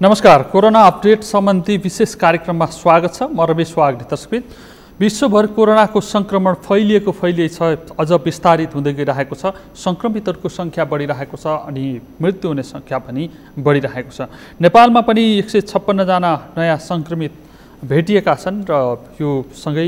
नमस्कार, corona update सम्बन्धी विशेष कार्यक्रममा स्वागत छ। म रमेश वाग्ले तस्बिर। विश्वभर कोरोनाको संक्रमण फैलिएको छ, अझ विस्तारित हुँदै गइरहेको छ। संक्रमितहरूको संख्या बढिरहेको छ अनि मृत्यु हुने संख्या पनि बढिरहेको छ। नेपालमा पनि 156 जना नयाँ संक्रमित भेटिएका छन् र यो सँगै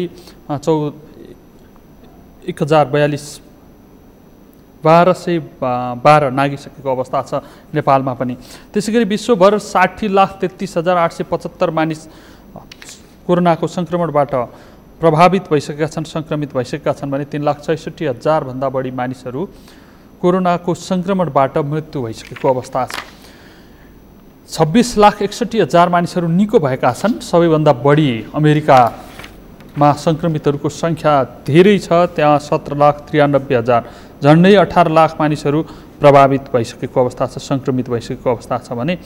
1212 नागिसकेको अवस्था छ नेपालमा पनि। त्यसैगरी विश्वभर 60,33,875 मानिस कोरोनाको संक्रमणबाट प्रभावित भइसकेका छन्, संक्रमित भइसकेका छन् भने 3,66,000 भन्दा बढी मानिसहरू कोरोनाको संक्रमणबाट मृत्यु भइसकेको अवस्था छ। 26,61,000 मानिसहरू निको भएका छन्। सबैभन्दा बढी अमेरिकामा संक्रमितहरूको संख्या धेरै छ, त्यहाँ 17,93,000, झन्डै 18 लाख मानिसहरू प्रभावित भइसकेको अवस्था छ, संक्रमित भइसकेको अवस्था छ भने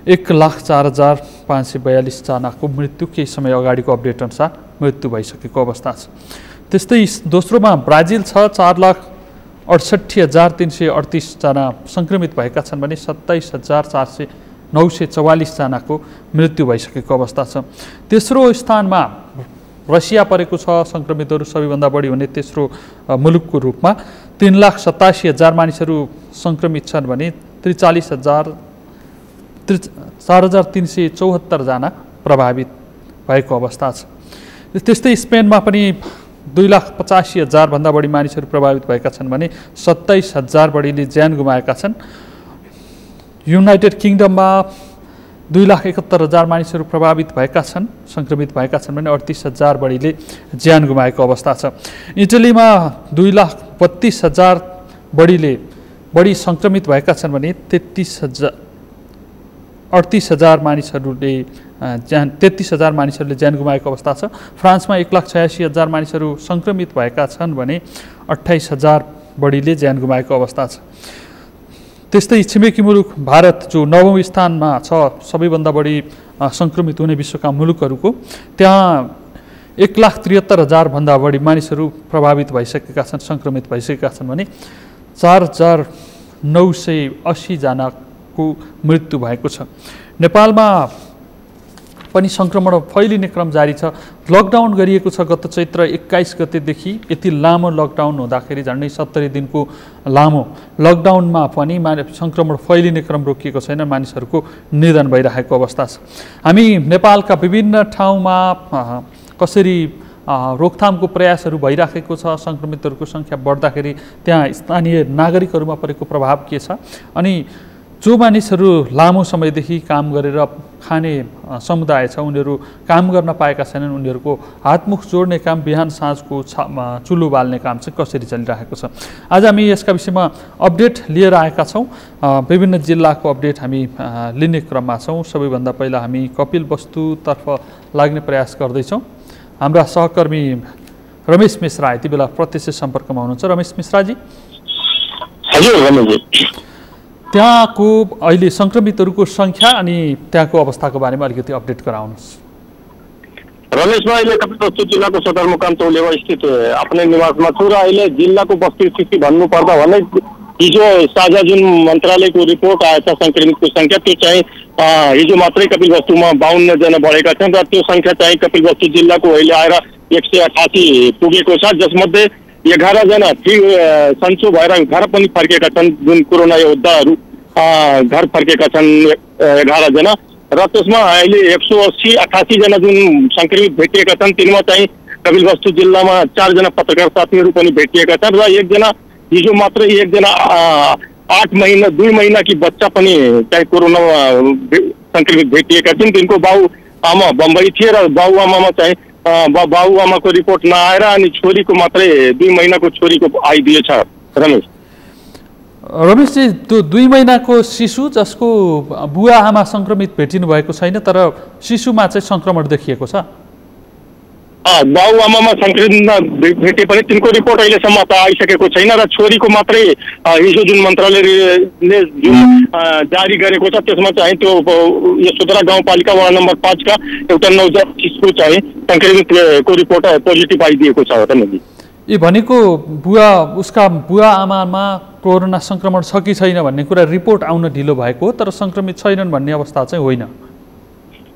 1,04,542 जनाको मृत्यु केही समय अगाडिको अपडेट अनुसार मृत्यु भइसकेको अवस्था छ। त्यस्तै दोस्रोमा ब्राजिल छ, 4,68,338 जना संक्रमित भएका छन् भने 27,944 जनाको मृत्यु भइसकेको अवस्था छ। तेस्रो स्थानमा रसिया परेको छ, संक्रमितहरू सबैभन्दा बढी हुने तेस्रो मुलुकको रूपमा। 3,87,000 मानिसहरू संक्रमित छन् भने 4,374 जना प्रभावित भएको अवस्था छ। त्यस्तै स्पेनमा पनि 2,85,000 भन्दा बढी मानिसहरू प्रभावित भएका छन् भने 27,000 बढीले ज्यान गुमाएका छन्। युनाइटेड किङडममा 2,71,000 मानिसहरू प्रभावित भएका छन्, संक्रमित भएका छन् भने 38,000 बढीले ज्यान गुमाएको अवस्था छ। इटलीमा 2,32,000 बढी संक्रमित भएका छन् भने 38,000 मानिसहरूले ज्यान गुमाएको अवस्था छ। फ्रान्समा 1,86,000 मानिसहरू संक्रमित भएका छन् भने 28,000 बढीले ज्यान गुमाएको अवस्था छ। त्यस्तै छिमेकी मुलुक भारत जो 9औं स्थानमा छ सबैभन्दा बढी संक्रमित हुने विश्वका मुलुकहरूको, त्यहाँ 1,73,000 भन्दा बढी मानिसहरू प्रभावित भइसकेका छन्, संक्रमित भइसकेका छन् भने 4,980 जनाको मृत्यु भएको छ। नेपालमा पनि संक्रमण फैलिने क्रम जारी छ। लकडाउन गरिएको छ गत चैत्र 21 गतेदेखि। यति लामो लकडाउन हुँदाखेरि झन्डै 70 दिनको लामो लकडाउनमा पनि संक्रमण फैलिने क्रम रोकिएको छैन, मानिसहरूको निधन भइरहेको अवस्था छ। हामी नेपालका विभिन्न ठाउँमा कसरी रोकथामको प्रयासहरू भइराखेको छ, संक्रमितहरूको संख्या बढ्दाखेरि त्यहाँ स्थानीय नागरिकहरूमा परेको प्रभाव के छ, अनि जो मानिसहरू लामो समयदेखि काम गरेर खाने समुदाय छ उनीहरू काम गर्न पाएका छैनन्, उनीहरूको हातमुख जोड्ने काम, बिहान साँझको चुलो बाल्ने काम चाहिँ कसरी चलिरहेको छ, आज हामी यसका विषयमा अपडेट लिएर आएका छौँ। विभिन्न जिल्लाको अपडेट हामी लिने क्रममा छौँ। सबैभन्दा पहिला हामी कपिलवस्तुतर्फ लाग्ने प्रयास गर्दैछौँ। हाम्रा सहकर्मी रमेश मिश्रा यति बेला प्रत्यक्ष सम्पर्कमा हुनुहुन्छ। रमेश मिश्राजी, हजुर रमेशजी, त्यहाँको अहिले संक्रमितहरूको संख्या अनि त्यहाँको अवस्थाको बारेमा अलिकति अपडेट गराउनुहोस्। रमेशमा अहिले कपिलवस्तु जिल्लाको सदरमुकाम चौलेवा स्थित आफ्नै निवासमा छु र अहिले जिल्लाको वस्तुस्थिति भन्नुपर्दा भने हिजो साझा जुन मन्त्रालयको रिपोर्ट आएछ संक्रमितको संख्या, त्यो चाहिँ हिजो मात्रै कपिलवस्तुमा 52 जना बढेका छन् र त्यो संख्या चाहिँ कपिलवस्तु जिल्लाको अहिले आएर 188 पुगेको छ, जसमध्ये 11 जना सन्चो भएर घर पनि फर्केका छन्। जुन कोरोना योद्धाहरू घर फर्केका छन् 11 जना, र त्यसमा अहिले 188 जना जुन संक्रमित भेटिएका छन्, तिनमा चाहिँ कपिलवस्तु जिल्लामा 4 जना पत्रकार साथीहरू पनि भेटिएका छन् र एकजना हिजो मात्रै 1 जना 2 महिना कि बच्चा पनि चाहिँ कोरोना संक्रमित भेटिएका छन्। तिनको बाउ आमा बम्बई थिए र बाउ आमामा चाहिँ बाउ आमाको रिपोर्ट नआएर अनि छोरीको मात्रै 2 महिनाको छोरीको आइदिएछ। रमेशजी, त्यो 2 महिनाको शिशु जसको बुवा आमा संक्रमित भेटिनु भएको छैन, तर शिशुमा चाहिँ संक्रमण देखिएको छ। बाउ आमामा संक्रमित भेटे पनि तिनको रिपोर्ट अहिलेसम्म त आइसकेको छैन र छोरीको मात्रै हिजो जुन मन्त्रालयले जुन जारी गरेको छ त्यसमा चाहिँ त्यो यशोधरा गाउँपालिका वडा नम्बर 5 का एउटा नवजात शिशुको चाहिँ संक्रमितको रिपोर्ट पोजिटिभ आइदिएको छ। यी भनेको उसका बुवा आमामा कोरोना संक्रमण छ कि छैन भन्ने कुरा रिपोर्ट आउन ढिलो भएको हो, तर संक्रमित छैनन् भन्ने अवस्था चाहिँ होइन।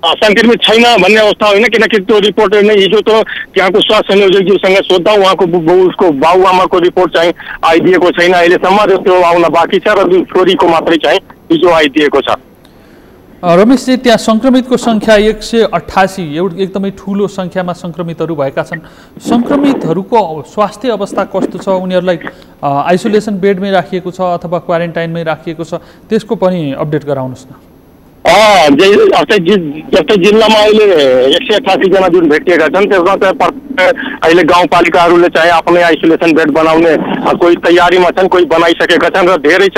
संक्रमित छैन भन्ने अवस्था होइन, किनकि त्यो रिपोर्ट नै हिजो त त्यहाँको स्वास्थ्य संयोजकज्यूसँग सोद्धा उहाँको उसको बाबुआमाको रिपोर्ट चाहिँ आइदिएको छैन अहिलेसम्म, र त्यो आउन बाँकी छ, र छोरीको मात्रै चाहिँ हिजो आइदिएको छ। रमेशजी, त्यहाँ संक्रमितको सङ्ख्या 188 एकदमै ठुलो सङ्ख्यामा संक्रमितहरू भएका छन्। संक्रमितहरूको स्वास्थ्य अवस्था कस्तो छ? उनीहरूलाई आइसोलेसन बेडमै राखिएको छ अथवा क्वारेन्टाइनमै राखिएको छ? त्यसको पनि अपडेट गराउनुहोस् न। जस्तै जिल्लामा अहिले 188 जना जुन भेटिएका छन्, त्यसमा चाहिँ अहिले गाउँपालिकाहरूले चाहिँ आफ्नै आइसोलेसन बेड बनाउने कोही तयारीमा छन्, कोही बनाइसकेका छन्, र धेरै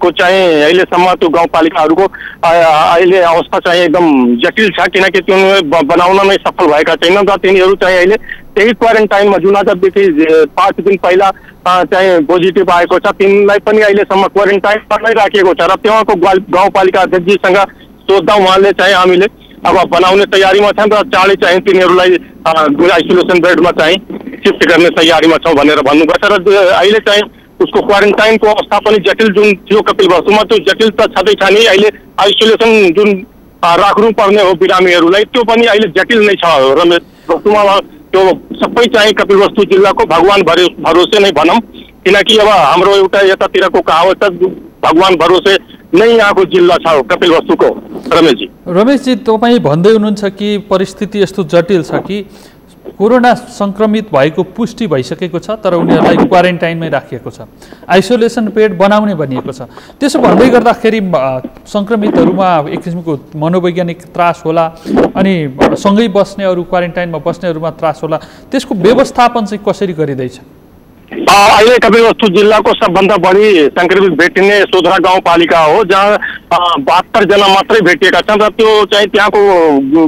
को चाहिँ अहिलेसम्म त्यो गाउँपालिकाहरूको अहिले अवस्था चाहिँ एकदम जटिल छ, किनकि त्यो बनाउन नै सफल भएका छैनन्, र तिनीहरू चाहिँ अहिले त्यही क्वारेन्टाइनमा जुन आजदेखि 5 दिन पहिला चाहिँ पोजिटिभ आएको छ, तिनलाई पनि अहिलेसम्म क्वारेन्टाइनमा नै राखिएको छ, र त्यहाँको गाउँपालिका अध्यक्षजीसँग सोद्धा उहाँले चाहिँ हामीले अब बनाउने तयारीमा छन्, र चाँडै चाहिँ तिनीहरूलाई आइसोलेसन बेडमा चाहिँ सिफ्ट गर्ने तयारीमा छौँ भनेर भन्नुभएको छ, र अहिले चाहिँ उसको क्वारेन्टाइनको अवस्था पनि जटिल जुन थियो कपिलवस्तुमा, त्यो जटिल त छँदैछ नि। अहिले आइसोलेसन जुन राख्नुपर्ने हो बिरामीहरूलाई, त्यो पनि अहिले जटिल नै छ रमेश। वस्तुमा त्यो सबै चाहिँ कपिलवस्तु जिल्लाको भगवान भरोसे नै भनौँ, किनकि अब हाम्रो एउटा यतातिरको कहावत छ, भगवान भरोसे नै यहाँको जिल्ला छ कपिलवस्तुको। रमेशजी, तपाईँ भन्दै हुनुहुन्छ कि परिस्थिति यस्तो जटिल छ कि कोरोना संक्रमित भएको पुष्टि भइसकेको छ, तर उनीहरूलाई क्वारेन्टाइनमै राखिएको छ, आइसोलेसन बेड बनाउने भनिएको छ। त्यसो भन्दै गर्दाखेरि संक्रमितहरूमा एक किसिमको मनोवैज्ञानिक त्रास होला, अनि सँगै बस्नेहरू क्वारेन्टाइनमा बस्नेहरूमा त्रास होला। त्यसको व्यवस्थापन चाहिँ कसरी गरिँदैछ? अहिले कपिलवस्तु जिल्लाको सबभन्दा बढी संक्रमित भेटिने सोधरा गाउँपालिका हो, जहाँ 72 जना मात्रै भेटिएका छन्, र त्यो चाहिँ त्यहाँको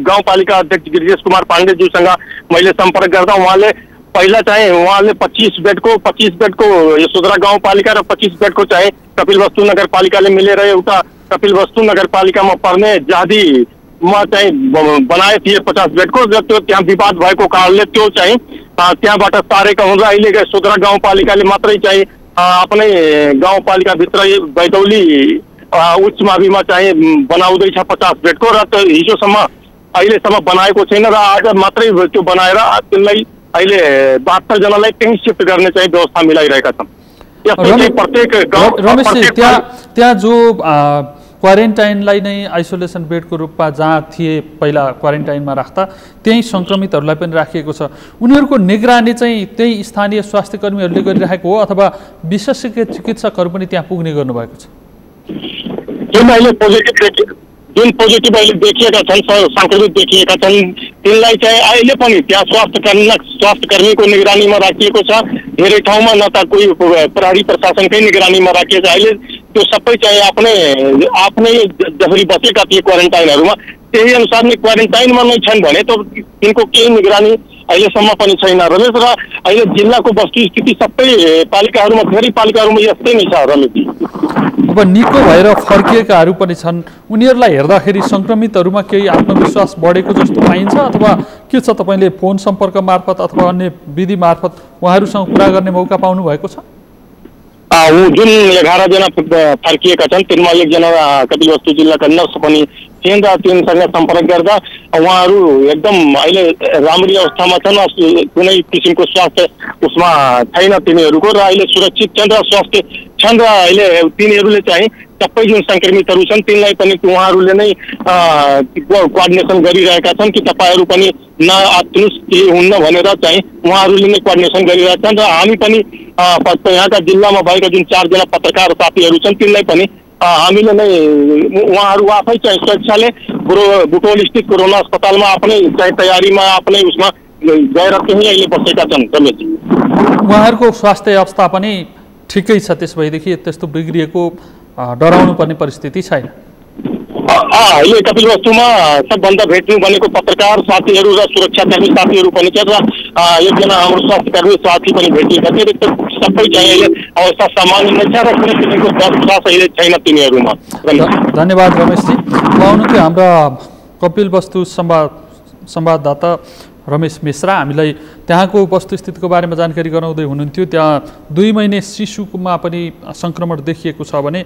गाउँपालिका अध्यक्ष गिरिजेश कुमार पाण्डेज्यूसँग मैले सम्पर्क गर्दा उहाँले पहिला चाहिँ 25 बेडको यो सोधरा गाउँपालिका र 25 बेडको चाहिँ कपिलवस्तु नगरपालिकाले मिलेर एउटा कपिलवस्तु नगरपालिकामा पर्ने जादीमा चाहिँ बनाए थिए 50 बेडको, र त्यो त्यहाँ विवाद भएको कारणले त्यो चाहिँ त्यहाँबाट तारेका हुँदा अहिले सोधरा गाउँपालिकाले मात्रै चाहिँ आफ्नै गाउँपालिकाभित्र बैतौली उच्च माविमा चाहिँ बनाउँदैछ 50 बेडको, र त्यो हिजोसम्म अहिलेसम्म बनाएको छैन, र आज मात्रै त्यो बनाएर तिनलाई अहिले 72 जनालाई त्यहीँ सिफ्ट गर्ने चाहिँ व्यवस्था मिलाइरहेका छन्। रमेश, त्यहाँ जो क्वारेन्टाइनलाई नै आइसोलेसन बेडको रूपमा जहाँ थिए पहिला क्वारेन्टाइनमा राख्दा त्यही संक्रमितहरूलाई पनि राखिएको छ, उनीहरूको निगरानी चाहिँ त्यही स्थानीय स्वास्थ्य कर्मीहरूले गरिरहेको हो अथवा विशेषज्ञ चिकित्सकहरू पनि त्यहाँ पुग्ने गर्नुभएको छ? जुन पोजिटिभ अहिले देखिएका छन्, संक्रमित देखिएका छन्, तिनलाई चाहिँ अहिले पनि त्यहाँ स्वास्थ्य कर्मीको निगरानीमा राखिएको छ। धेरै ठाउँमा न त कोही प्रहरी प्रशासनकै निगरानीमा राखिएको छ। अहिले त्यो सबै चाहिँ आफ्नै जसरी बसेका थिए क्वारेन्टाइनहरूमा, त्यही अनुसार नै क्वारेन्टाइनमा नै छन् भने त तिनको केही निगरानी अहिलेसम्म पनि छैन रमेश। र अहिले जिल्लाको वस्तुस्थिति सबै पालिकाहरूमा, धेरै पालिकाहरूमा यस्तै नै छ रमेशजी। अब निको भएर फर्किएकाहरू पनि छन्, उनीहरूलाई हेर्दाखेरि संक्रमितहरूमा केही आत्मविश्वास बढेको जस्तो पाइन्छ अथवा के छ? तपाईँले फोन सम्पर्क मार्फत अथवा अन्य विधि मार्फत उहाँहरूसँग कुरा गर्ने मौका पाउनु भएको छ? जुन 11 जना फर्किएका छन्, तिनमा 1 जना कपिलवस्तु जिल्लाका नर्स पनि थिएन, र तिनसँग सम्पर्क गर्दा उहाँहरू एकदम अहिले राम्री अवस्थामा छन्, कुनै किसिमको स्वास्थ्य उसमा छैन तिनीहरूको, र अहिले सुरक्षित छन् र स्वस्थ छन्। र अहिले तिनीहरूले चाहिँ सबै जुन संक्रमितहरू छन् तिनलाई पनि उहाँहरूले नै कोअर्डिनेसन गरिरहेका छन् कि तपाईँहरू पनि नआत्नुस् के हुन्न भनेर चाहिँ उहाँहरूले नै कोअर्डिनेसन गरिरहेका छन्। र हामी पनि यहाँका जिल्लामा भएका जुन 4 जना पत्रकार साथीहरू छन् तिनलाई पनि हामीले नै उहाँहरू आफै चाहिँ स्वेच्छाले बुटोल स्थित कोरोना अस्पतालमा आफ्नै चाहिँ तयारीमा आफ्नै उसमा गएर त्यहीँ अहिले बसेका छन् रमेशजी। उहाँहरूको स्वास्थ्य अवस्था पनि ठिकै छ, त्यस भएदेखि त्यस्तो बिग्रिएको डराउनु पर्ने परिस्थिति छैन? अहिले कपिलवस्तुमा सबभन्दा भेट्नु भनेको पत्रकार साथीहरू र सुरक्षाकर्मी साथीहरू पनि छ, र 1 जना हाम्रो स्वास्थ्यकर्मी साथी पनि भेटिएका थिए। सबै चाहिँ अहिले अवस्था सामान्य नै छ, र कुनै किसिमको विश्वास अहिले छैन तिनीहरूमा। धन्यवाद रमेशजी। आउनु थियो हाम्रा कपिलवस्तु संवाददाता रमेश मिश्रा हामीलाई त्यहाँको वस्तुस्थितिको बारेमा जानकारी गराउँदै हुनुहुन्थ्यो। त्यहाँ 2 महिने शिशुमा पनि सङ्क्रमण देखिएको छ भने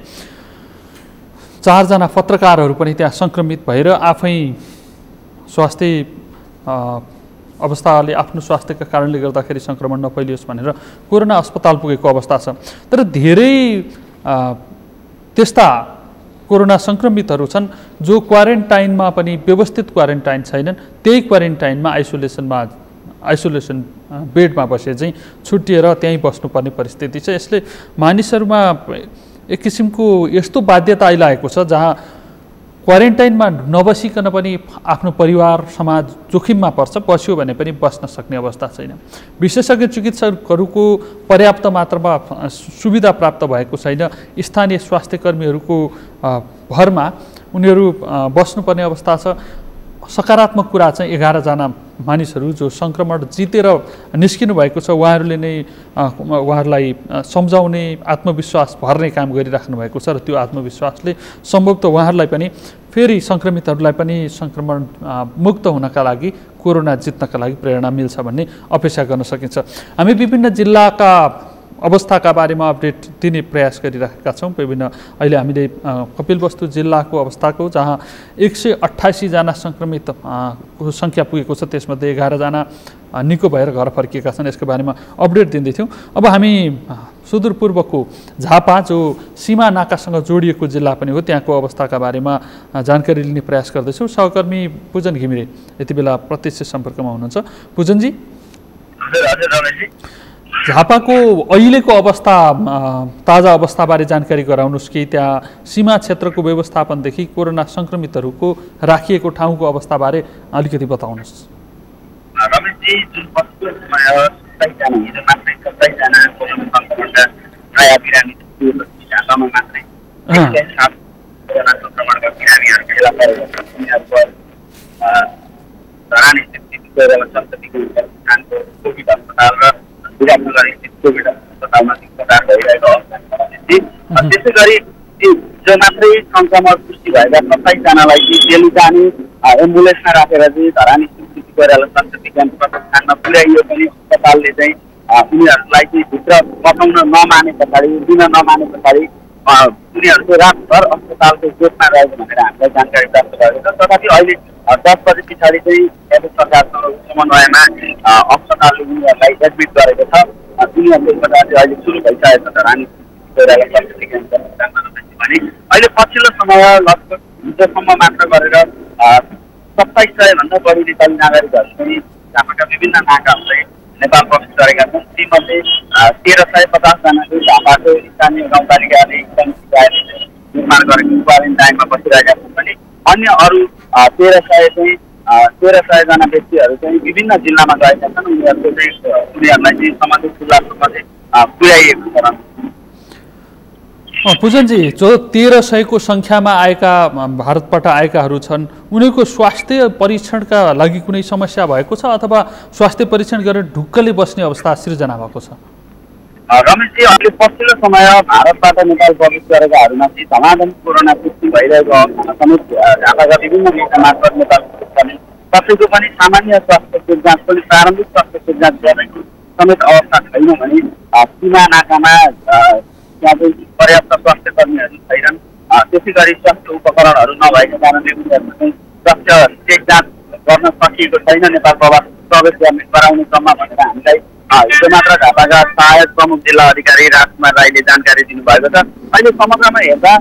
4 जना पत्रकारहरू पनि त्यहाँ सङ्क्रमित भएर आफै स्वास्थ्य अवस्थाले आफ्नो स्वास्थ्यका कारणले गर्दाखेरि सङ्क्रमण नफैलियोस् भनेर कोरोना अस्पताल पुगेको अवस्था छ। तर धेरै त्यस्ता कोरोना सङ्क्रमितहरू छन् जो क्वारेन्टाइनमा पनि व्यवस्थित क्वारेन्टाइन छैनन्, त्यही क्वारेन्टाइनमा आइसोलेसन बेडमा बसे चाहिँ छुट्टिएर त्यहीँ बस्नुपर्ने परिस्थिति छ। यसले मानिसहरूमा एक किसिमको यस्तो बाध्यता आइरहेको छ जहाँ क्वारेन्टाइनमा नबसिकन पनि आफ्नो परिवार समाज जोखिममा पर्छ, बस्यो भने पनि बस्न सक्ने अवस्था छैन। विशेषज्ञ चिकित्सकहरूको पर्याप्त मात्रामा सुविधा प्राप्त भएको छैन। स्थानीय स्वास्थ्य कर्मीहरूको भरमा उनीहरू बस्नुपर्ने अवस्था छ। सकारात्मक कुरा चाहिँ 11 जना मानिसहरू जो सङ्क्रमण जितेर निस्किनु भएको छ उहाँहरूले नै उहाँहरूलाई सम्झाउने आत्मविश्वास भर्ने काम गरिराख्नु भएको छ र त्यो आत्मविश्वासले सम्भवतः उहाँहरूलाई पनि फेरि सङ्क्रमितहरूलाई पनि सङ्क्रमण मुक्त हुनका लागि कोरोना जित्नका लागि प्रेरणा मिल्छ भन्ने अपेक्षा गर्न सकिन्छ। हामी विभिन्न जिल्लाका अवस्थाका बारेमा अपडेट दिने प्रयास गरिरहेका छौँ। विभिन्न अहिले हामीले कपिलवस्तु जिल्लाको अवस्थाको जहाँ 188 जना सङ्क्रमित को सङ्ख्या पुगेको छ, त्यसमध्ये 11 जना निको भएर घर फर्किएका छन्। यसको बारेमा अपडेट दिँदैथ्यौँ। अब हामी सुदूरपूर्वको झापा जो सीमा नाकासँग जोडिएको जिल्ला पनि हो त्यहाँको अवस्थाका बारेमा जानकारी लिने प्रयास गर्दैछौँ। सहकर्मी पूजन घिमिरे यति बेला प्रत्यक्ष सम्पर्कमा हुनुहुन्छ। पूजनजी, झापाको अहिलेको अवस्था ताजा अवस्थाबारे जानकारी गराउनुहोस् कि त्यहाँ सीमा क्षेत्रको व्यवस्थापनदेखि कोरोना सङ्क्रमितहरूको राखिएको ठाउँको अवस्थाबारे अलिकति बताउनुहोस्। रमेशजी, जुन पछिल्लो समय 27 जना हिजो मात्रै 27 जना कोरोना सङ्क्रमणका नयाँ बिरामी झापामा मात्रै कोरोना सङ्क्रमणका बिरामीहरू फेला परेका छन्। उनीहरूको धरानी स्थित कोरोना सन्ततिको स्थानको कोभिड अस्पताल र विराटनगर स्थित कोभिड अस्पतालमा उपचार भइरहेको अवस्था छ। त्यसै गरी जो मात्रै सङ्क्रमण पुष्टि भएका 27 जनालाई दिल्ली जाने एम्बुलेन्समा राखेर चाहिँ धरानी स्थित कोइराला स्वास्थ्य विज्ञान प्रतिष्ठानमा पुर्याइयो पनि अस्पतालले चाहिँ उनीहरूलाई चाहिँ भित्र बसाउन नमाने पछाडि दिन नमाने पछाडि उनीहरूको रातभर अस्पतालको गेटमा रहेको भनेर हामीलाई जानकारी प्राप्त भएको छ। तथापि अहिले 10 बजे पछाडि चाहिँ केन्द्र सरकारसँग समन्वयमा अस्पतालले उनीहरूलाई एडमिट गरेको छ। उनीहरूको उपचार चाहिँ अहिले सुरु भइसकेको छ धरानी कोइराला स्वास्थ्य विज्ञान प्रतिष्ठानमा भने अहिले पछिल्लो समय लगभग हिजोसम्म मात्र गरेर 2700 भन्दा बढी नेपाली नागरिकहरू चाहिँ झापाका विभिन्न नाकाहरूले नेपाल प्रवेश गरेका छन्। तीमध्ये 1350 जना चाहिँ झापाको स्थानीय गाउँपालिकाले निर्माण गरेको क्वारेन्टाइनमा बसिरहेका छन् भने अन्य अरू 1300 जना व्यक्तिहरू चाहिँ विभिन्न जिल्लामा गएका छन्। उनीहरूलाई चाहिँ सम्बन्धित जिल्लासम्म चाहिँ पुर्याइएको छ। पूजनजी, जो 1300 को सङ्ख्यामा आएका भारतबाट आएकाहरू छन् उनीहरूको स्वास्थ्य परीक्षणका लागि कुनै समस्या भएको छ अथवा स्वास्थ्य परीक्षण गरेर ढुक्कले बस्ने अवस्था सिर्जना भएको छ? रमेशजी, अहिले पछिल्लो समय भारतबाट नेपाल प्रवेश गरेकाहरूमा चाहिँ धमाधम कोरोना पुष्टि भइरहेको अवस्थामा समेत झापाका विभिन्न नेता मार्फत नेपाल प्रवेश कसैको पनि सामान्य स्वास्थ्य जाँच पनि प्रारम्भिक स्वास्थ्य जाँच गरेको समेत अवस्था छैन भने सीमा नाकामा त्यहाँ चाहिँ पर्याप्त स्वास्थ्य कर्मीहरू छैनन्। त्यसै गरी स्वास्थ्य उपकरणहरू नभएका कारणले उनीहरूको चाहिँ स्वास्थ्य चेक जाँच गर्न सकिएको छैन नेपाल प्रवेश गराउने क्रममा भनेर हामीलाई हिजो मात्र झापाका सहायक प्रमुख जिल्ला अधिकारी राजकुमार राईले जानकारी दिनुभएको छ। अहिले समग्रमा हेर्दा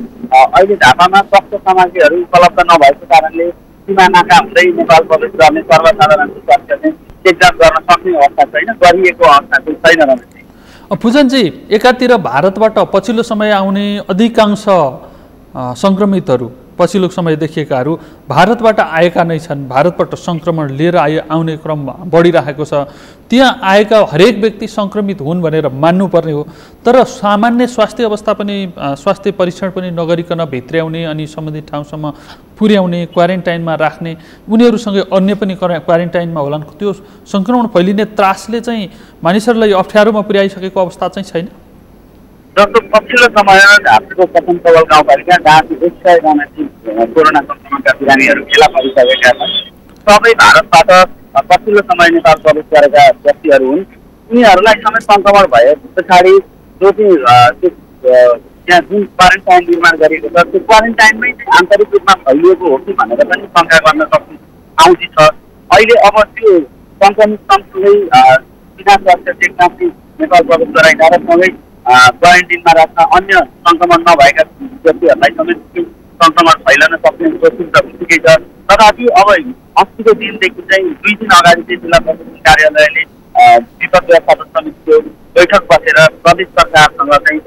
अहिले झापामा स्वास्थ्य सामग्रीहरू उपलब्ध नभएको कारणले सीमा नाका हुँदै नेपाल प्रवेश गर्ने सर्वसाधारणको स्वास्थ्य चाहिँ चेक जाँच गर्न सक्ने अवस्था छैन, गरिएको अवस्था चाहिँ छैन। रमेशजी, पूजनजी, एकातिर भारतबाट पछिल्लो समय आउने अधिकांश सङ्क्रमितहरू पछिल्लो समय देखिएकाहरू भारतबाट आएका नै छन्। भारतबाट सङ्क्रमण लिएर आउने क्रम बढिरहेको छ। त्यहाँ आएका हरेक व्यक्ति सङ्क्रमित हुन् भनेर मान्नुपर्ने हो, तर सामान्य स्वास्थ्य अवस्था पनि स्वास्थ्य परीक्षण पनि नगरिकन भित्र्याउने अनि सम्बन्धित ठाउँसम्म पुर्याउने क्वारेन्टाइनमा राख्ने उनीहरूसँगै अन्य पनि क्वारेन्टाइनमा होलान्, त्यो सङ्क्रमण फैलिने त्रासले चाहिँ मानिसहरूलाई अप्ठ्यारोमा पुर्याइसकेको अवस्था चाहिँ छैन? जस्तो पछिल्लो समय झापाको प्रथम तवल गाउँपालिका जहाँ 100 जना कोरोना सङ्क्रमणका बिरामीहरू फेला परिसकेका छन्। सबै भारतबाट पछिल्लो समय नेपाल प्रवेश गरेका व्यक्तिहरू हुन्। उनीहरूलाई समेत सङ्क्रमण भए पछाडि जो त्यहाँ जुन क्वारेन्टाइन निर्माण गरिएको छ त्यो क्वारेन्टाइनमै चाहिँ आन्तरिक रूपमा फैलिएको हो कि भनेर पनि शङ्का गर्न सक्ने आउँछ। अहिले अब त्यो सङ्क्रमित सँगसँगै बिना स्वास्थ्य चेकमा नेपाल प्रवेश गराइँदा र सँगै क्वारेन्टिनमा राख्न अन्य सङ्क्रमण नभएका व्यक्तिहरूलाई समेत सङ्क्रमण फैलन सक्ने जोखिम त ठिकै छ। तथापि अब अस्तिको दिनदेखि चाहिँ 2 दिन अगाडि चाहिँ जिल्ला प्रशासन कार्यालयले विपद व्यवस्थापन समितिको बैठक बसेर प्रदेश सरकारसँग चाहिँ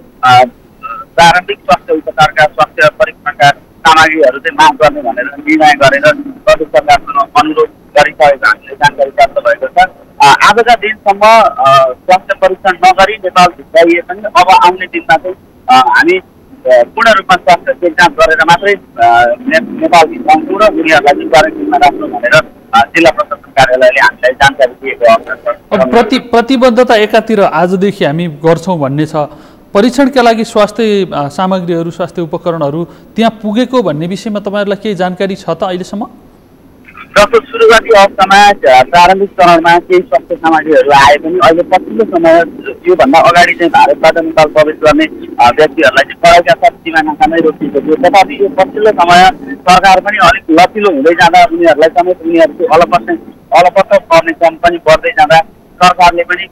प्रारम्भिक स्वास्थ्य उपचारका स्वास्थ्य परीक्षणका सामग्रीहरू चाहिँ माग गर्ने भनेर निर्णय गरेर प्रदेश सरकारसँग अनुरोध गरिसकेको हामीले जानकारी प्राप्त भएको छ। आजका दिनसम्म स्वास्थ्य परीक्षण नगरी नेपाल भित्राइए पनि अब आउने दिनमा चाहिँ हामी पूर्ण रूपमा स्वास्थ्य चेक जाँच गरेर मात्रै नेपाल भित्राउँछौँ र उनीहरूलाई चाहिँ क्वारेन्टिनमा राख्नु भनेर जिल्ला प्रशासन कार्यालयले हामीलाई जानकारी दिएको अवस्था छ। प्रतिबद्धता एकातिर आजदेखि हामी गर्छौँ भन्ने छ, परीक्षणका लागि स्वास्थ्य सामग्रीहरू स्वास्थ्य उपकरणहरू त्यहाँ पुगेको भन्ने विषयमा तपाईँहरूलाई केही जानकारी छ त अहिलेसम्म? जस्तो सुरुवाती अवस्थामा प्रारम्भिक चरणमा केही स्वास्थ्य सामग्रीहरू आए पनि अहिले पछिल्लो समय योभन्दा अगाडि चाहिँ भारतबाट नेपाल प्रवेश गर्ने व्यक्तिहरूलाई चाहिँ कडाइका साथ सीमा नाकामै रोकिएको थियो। तथापि यो पछिल्लो समय सरकार पनि अलिक लचिलो हुँदै जाँदा उनीहरूलाई समेत उनीहरूको अलपत्र पर्ने क्रम पनि बढ्दै जाँदा सरकारले पनि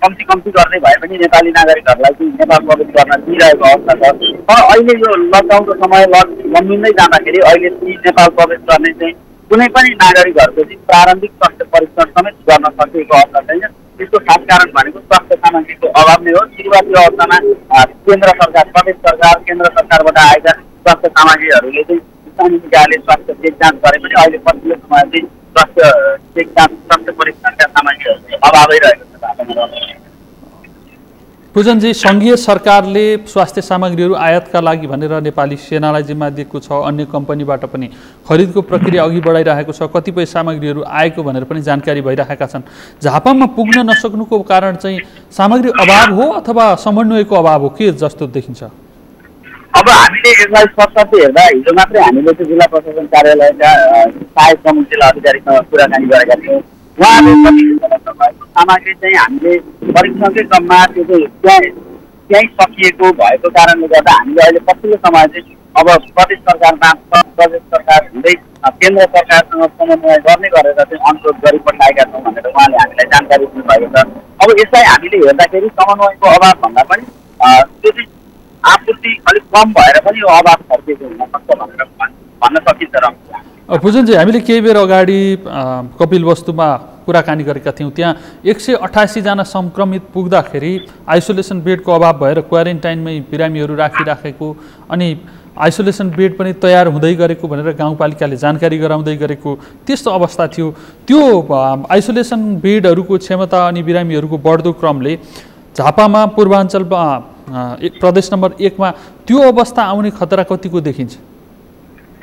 कम्ती गर्दै भए पनि नेपाली नागरिकहरूलाई चाहिँ नेपाल प्रवेश गर्न दिइरहेको अवस्था छ। तर अहिले यो लकडाउनको समय लम्बिँदै जाँदाखेरि अहिले नेपाल प्रवेश गर्ने चाहिँ कुनै पनि नागरिकहरूको चाहिँ प्रारम्भिक स्वास्थ्य परीक्षण समेत गर्न सकिएको अवस्था छैन। त्यसको खास कारण भनेको स्वास्थ्य सामग्रीको अभाव नै हो। सुरुवाती अवस्थामा केन्द्र सरकार प्रदेश सरकार केन्द्र सरकारबाट आएका स्वास्थ्य सामग्रीहरूले चाहिँ स्थानीय निकायले स्वास्थ्य चेक जाँच गरे पनि अहिले पछिल्लो समय चाहिँ स्वास्थ्य चेक जाँच स्वास्थ्य परीक्षणका सामग्रीहरू अभावै रहेको छ। पुजनजी, सङ्घीय सरकारले स्वास्थ्य सामग्रीहरू आयातका लागि भनेर नेपाली सेनालाई जिम्मा दिएको छ, अन्य कम्पनीबाट पनि खरिदको प्रक्रिया अघि बढाइरहेको छ, कतिपय सामग्रीहरू आएको भनेर पनि जानकारी भइरहेका छन्। झापामा पुग्न नसक्नुको कारण चाहिँ सामग्री अभाव हो अथवा समन्वयको अभाव हो, के जस्तो देखिन्छ? अब हामीले यसलाई सरसर्ती हेर्दा हिजो मात्रै हामीले चाहिँ जिल्ला प्रशासन कार्यालयका सहायक प्रमुख जिल्ला अधिकारीसँग कुराकानी गरेका थियौँ। उहाँले भएको सामग्री चाहिँ हामीले परीक्षणकै क्रममा त्यो चाहिँ त्यहीँ सकिएको भएको कारणले गर्दा हामीले अहिले पछिल्लो समय चाहिँ अब प्रदेश सरकारमा प्रदेश सरकार हुँदै केन्द्र सरकारसँग समन्वय गर्ने गरेर चाहिँ अनुरोध गरिपठाएका छौँ भनेर उहाँले हामीलाई जानकारी दिनुभएको छ। अब यसलाई हामीले हेर्दाखेरि समन्वयको अभाव भन्दा पनि त्यो चाहिँ आपूर्ति अलिक कम भएर पनि यो अभाव फर्किएको हुनसक्छ भनेर भन्न सकिन्छ। र पुजनजी, हामीले केही बेर अगाडि कपिलवस्तुमा कुराकानी गरेका थियौँ। त्यहाँ 188 जना सङ्क्रमित पुग्दाखेरि आइसोलेसन बेडको अभाव भएर क्वारेन्टाइनमै बिरामीहरू राखिराखेको अनि आइसोलेसन बेड पनि तयार हुँदै गरेको भनेर गाउँपालिकाले जानकारी गराउँदै गरेको त्यस्तो अवस्था थियो। त्यो आइसोलेसन बेडहरूको क्षमता अनि बिरामीहरूको बढ्दो क्रमले झापामा पूर्वाञ्चलमा प्रदेश नम्बर 1 मा त्यो अवस्था आउने खतरा कतिको देखिन्छ?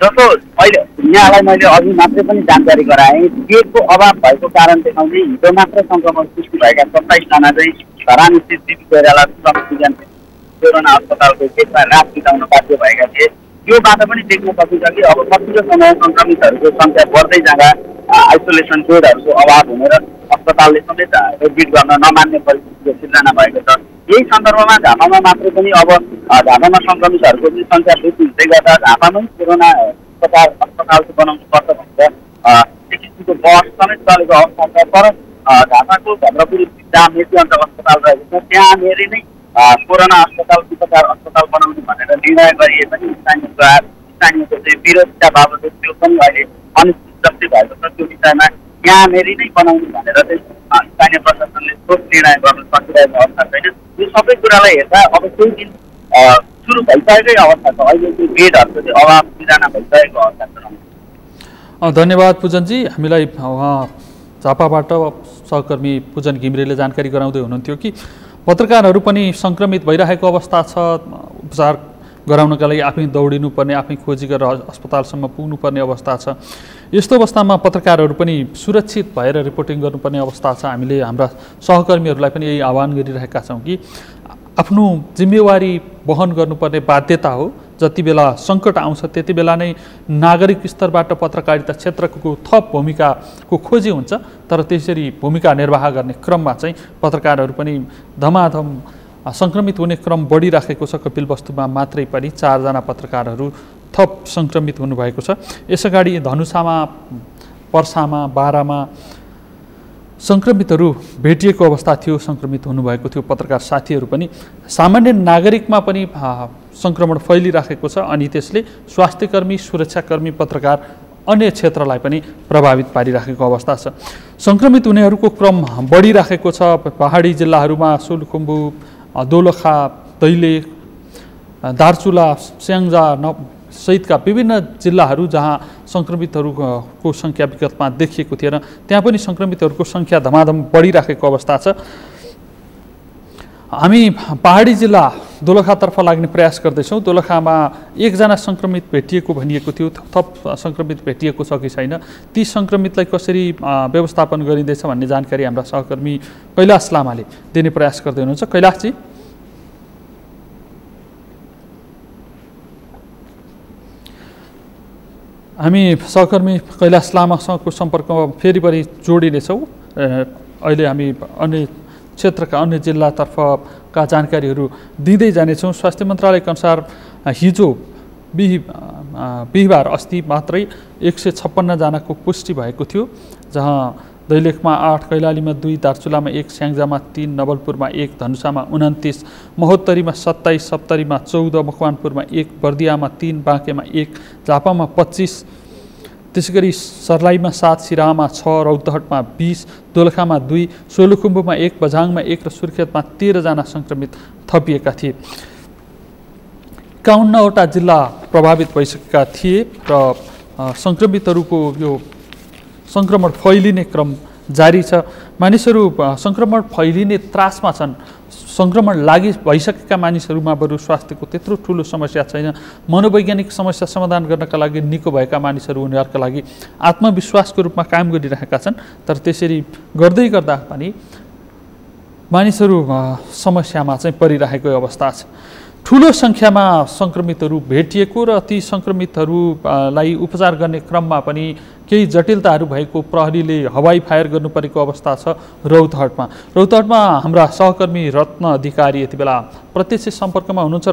जस्तो अहिले यहाँलाई मैले अघि मात्रै पनि जानकारी गराएँ, बेडको अभाव भएको कारण देखाउँदै हिजो मात्र सङ्क्रमण पुष्टि भएका 27 जना चाहिँ धरान स्थित दिपी कोइराला कोरोना अस्पतालको केसमा रात बिताउन बाध्य भएका थिए। योबाट पनि देख्न सकिन्छ कि अब पछिल्लो समय सङ्क्रमितहरूको सङ्ख्या बढ्दै जाँदा आइसोलेसन बेडहरूको अभाव हुने र अस्पतालले समेत एडमिट गर्न नमान्ने परिस्थितिको सिर्जना भएको छ। यही सन्दर्भमा झापामा मात्रै पनि अब झापामा सङ्क्रमितहरूको चाहिँ सङ्ख्या वृद्धि हुँदै गर्दा झापामै कोरोना अस्पताल चाहिँ बनाउनु पर्छ भनेर एक किसिमको बहस समेत चलेको अवस्था छ। तर झापाको भद्रपुर जहाँ मेची अञ्चल अस्पताल रहेको छ त्यहाँनिर नै कोरोना अस्पताल उपचार अस्पताल बनाउने भनेर निर्णय गरिए पनि स्थानीयको चाहिँ विरोधका बाबत त्यो पनि अहिले अनिश्चित जस्तै भएको छ। त्यो विषयमा यहाँनिर नै बनाउने भनेर चाहिँ स्थानीय प्रशासनले ठोस निर्णय गर्न सकिरहेको अवस्था छैन। यो सबै कुरालाई हेर्दा अब केही दिन सुरु भइसकेकै अवस्था छ। अहिले त्यो बेडहरूको चाहिँ अभाव सिर्जना भइसकेको अवस्था छ। धन्यवाद पुजनजी, हामीलाई झापाबाट सहकर्मी पुजन घिमिरेले जानकारी गराउँदै हुनुहुन्थ्यो कि पत्रकारहरू पनि सङ्क्रमित भइरहेको अवस्था छ, उपचार गराउनका लागि आफै दौडिनुपर्ने आफै खोजी गरेर अस्पतालसम्म पुग्नुपर्ने अवस्था छ। यस्तो अवस्थामा पत्रकारहरू पनि सुरक्षित भएर रिपोर्टिङ गर्नुपर्ने अवस्था छ। हामीले हाम्रा सहकर्मीहरूलाई पनि यही आह्वान गरिरहेका छौँ कि आफ्नो जिम्मेवारी वहन गर्नुपर्ने बाध्यता हो। जति बेला सङ्कट आउँछ त्यति बेला नै नागरिक स्तरबाट पत्रकारिता क्षेत्रको थप भूमिकाको खोजी हुन्छ। तर त्यसरी भूमिका निर्वाह गर्ने क्रममा चाहिँ पत्रकारहरू पनि धमाधम सङ्क्रमित हुने क्रम बढिराखेको छ। कपिलवस्तुमा मात्रै पनि 4 जना पत्रकारहरू थप सङ्क्रमित हुनुभएको छ। यसअगाडि धनुषामा, पर्सामा, बारामा सङ्क्रमितहरू भेटिएको अवस्था थियो, सङ्क्रमित हुनुभएको थियो। पत्रकार साथीहरू पनि, सामान्य नागरिकमा पनि सङ्क्रमण फैलिराखेको छ अनि त्यसले स्वास्थ्यकर्मी, सुरक्षाकर्मी, पत्रकार अन्य क्षेत्रलाई पनि प्रभावित पारिराखेको अवस्था छ। सङ्क्रमित हुनेहरूको क्रम बढिराखेको छ। पहाडी जिल्लाहरूमा सोलुखुम्बु, दोलखा, दैलेख, दार्चुला, स्याङ्जा सहितका विभिन्न जिल्लाहरू जहाँ सङ्क्रमितहरूको सङ्ख्या विगतमा देखिएको थिएन त्यहाँ पनि सङ्क्रमितहरूको सङ्ख्या धमाधम बढिराखेको अवस्था छ। हामी पहाडी जिल्ला दोलखातर्फ लाग्ने प्रयास गर्दैछौँ। दोलखामा 1 जना सङ्क्रमित भेटिएको भनिएको थियो। थप सङ्क्रमित भेटिएको छ कि छैन, ती सङ्क्रमितलाई कसरी व्यवस्थापन गरिँदैछ भन्ने जानकारी हाम्रा सहकर्मी कैलाश लामाले दिने प्रयास गर्दै हुनुहुन्छ। कैलाशजी, हामी सहकर्मी कैलाश लामासँगको सम्पर्कमा फेरि पनि जोडिनेछौँ। अहिले हामी अन्य क्षेत्रका अन्य जिल्लातर्फका जानकारीहरू दिँदै जानेछौँ। स्वास्थ्य मन्त्रालयका अनुसार हिजो बिहिबार अस्ति मात्रै 156 जनाको पुष्टि भएको थियो, जहाँ दैलेखमा 8, कैलालीमा 2, दार्चुलामा 1, स्याङ्जामा 3, नवलपुरमा 1, धनुषामा 29, महोत्तरीमा 27, सप्तरीमा 14, मकवानपुरमा 1, बर्दियामा 3, बाँकेमा 1, झापामा 25, त्यसैगरी सर्लाहीमा 7, सिराहामा 6, रौतहटमा 20, दोलखामा 2, सोलुखुम्बुमा 1, बझाङमा 1 र सुर्खेतमा 13 जना सङ्क्रमित थपिएका थिए। 51वटा जिल्ला प्रभावित भइसकेका थिए र सङ्क्रमितहरूको यो सङ्क्रमण फैलिने क्रम जारी छ। मानिसहरू सङ्क्रमण फैलिने त्रासमा छन्। सङ्क्रमण भइसकेका मानिसहरूमा बरु स्वास्थ्यको त्यत्रो ठुलो समस्या छैन। मनोवैज्ञानिक समस्या समाधान गर्नका लागि निको भएका मानिसहरू उनीहरूका लागि आत्मविश्वासको रूपमा काम गरिरहेका छन्। तर त्यसरी गर्दै गर्दा पनि मानिसहरू समस्यामा चाहिँ परिरहेको अवस्था छ। ठुलो सङ्ख्यामा सङ्क्रमितहरू भेटिएको र ती सङ्क्रमितहरूलाई उपचार गर्ने क्रममा पनि केही जटिलताहरू भएको प्रहरीले हवाई फायर गर्नुपरेको अवस्था छ रौतहटमा। रौतहटमा हाम्रा सहकर्मी रत्न अधिकारी यति बेला प्रत्यक्ष सम्पर्कमा हुनुहुन्छ।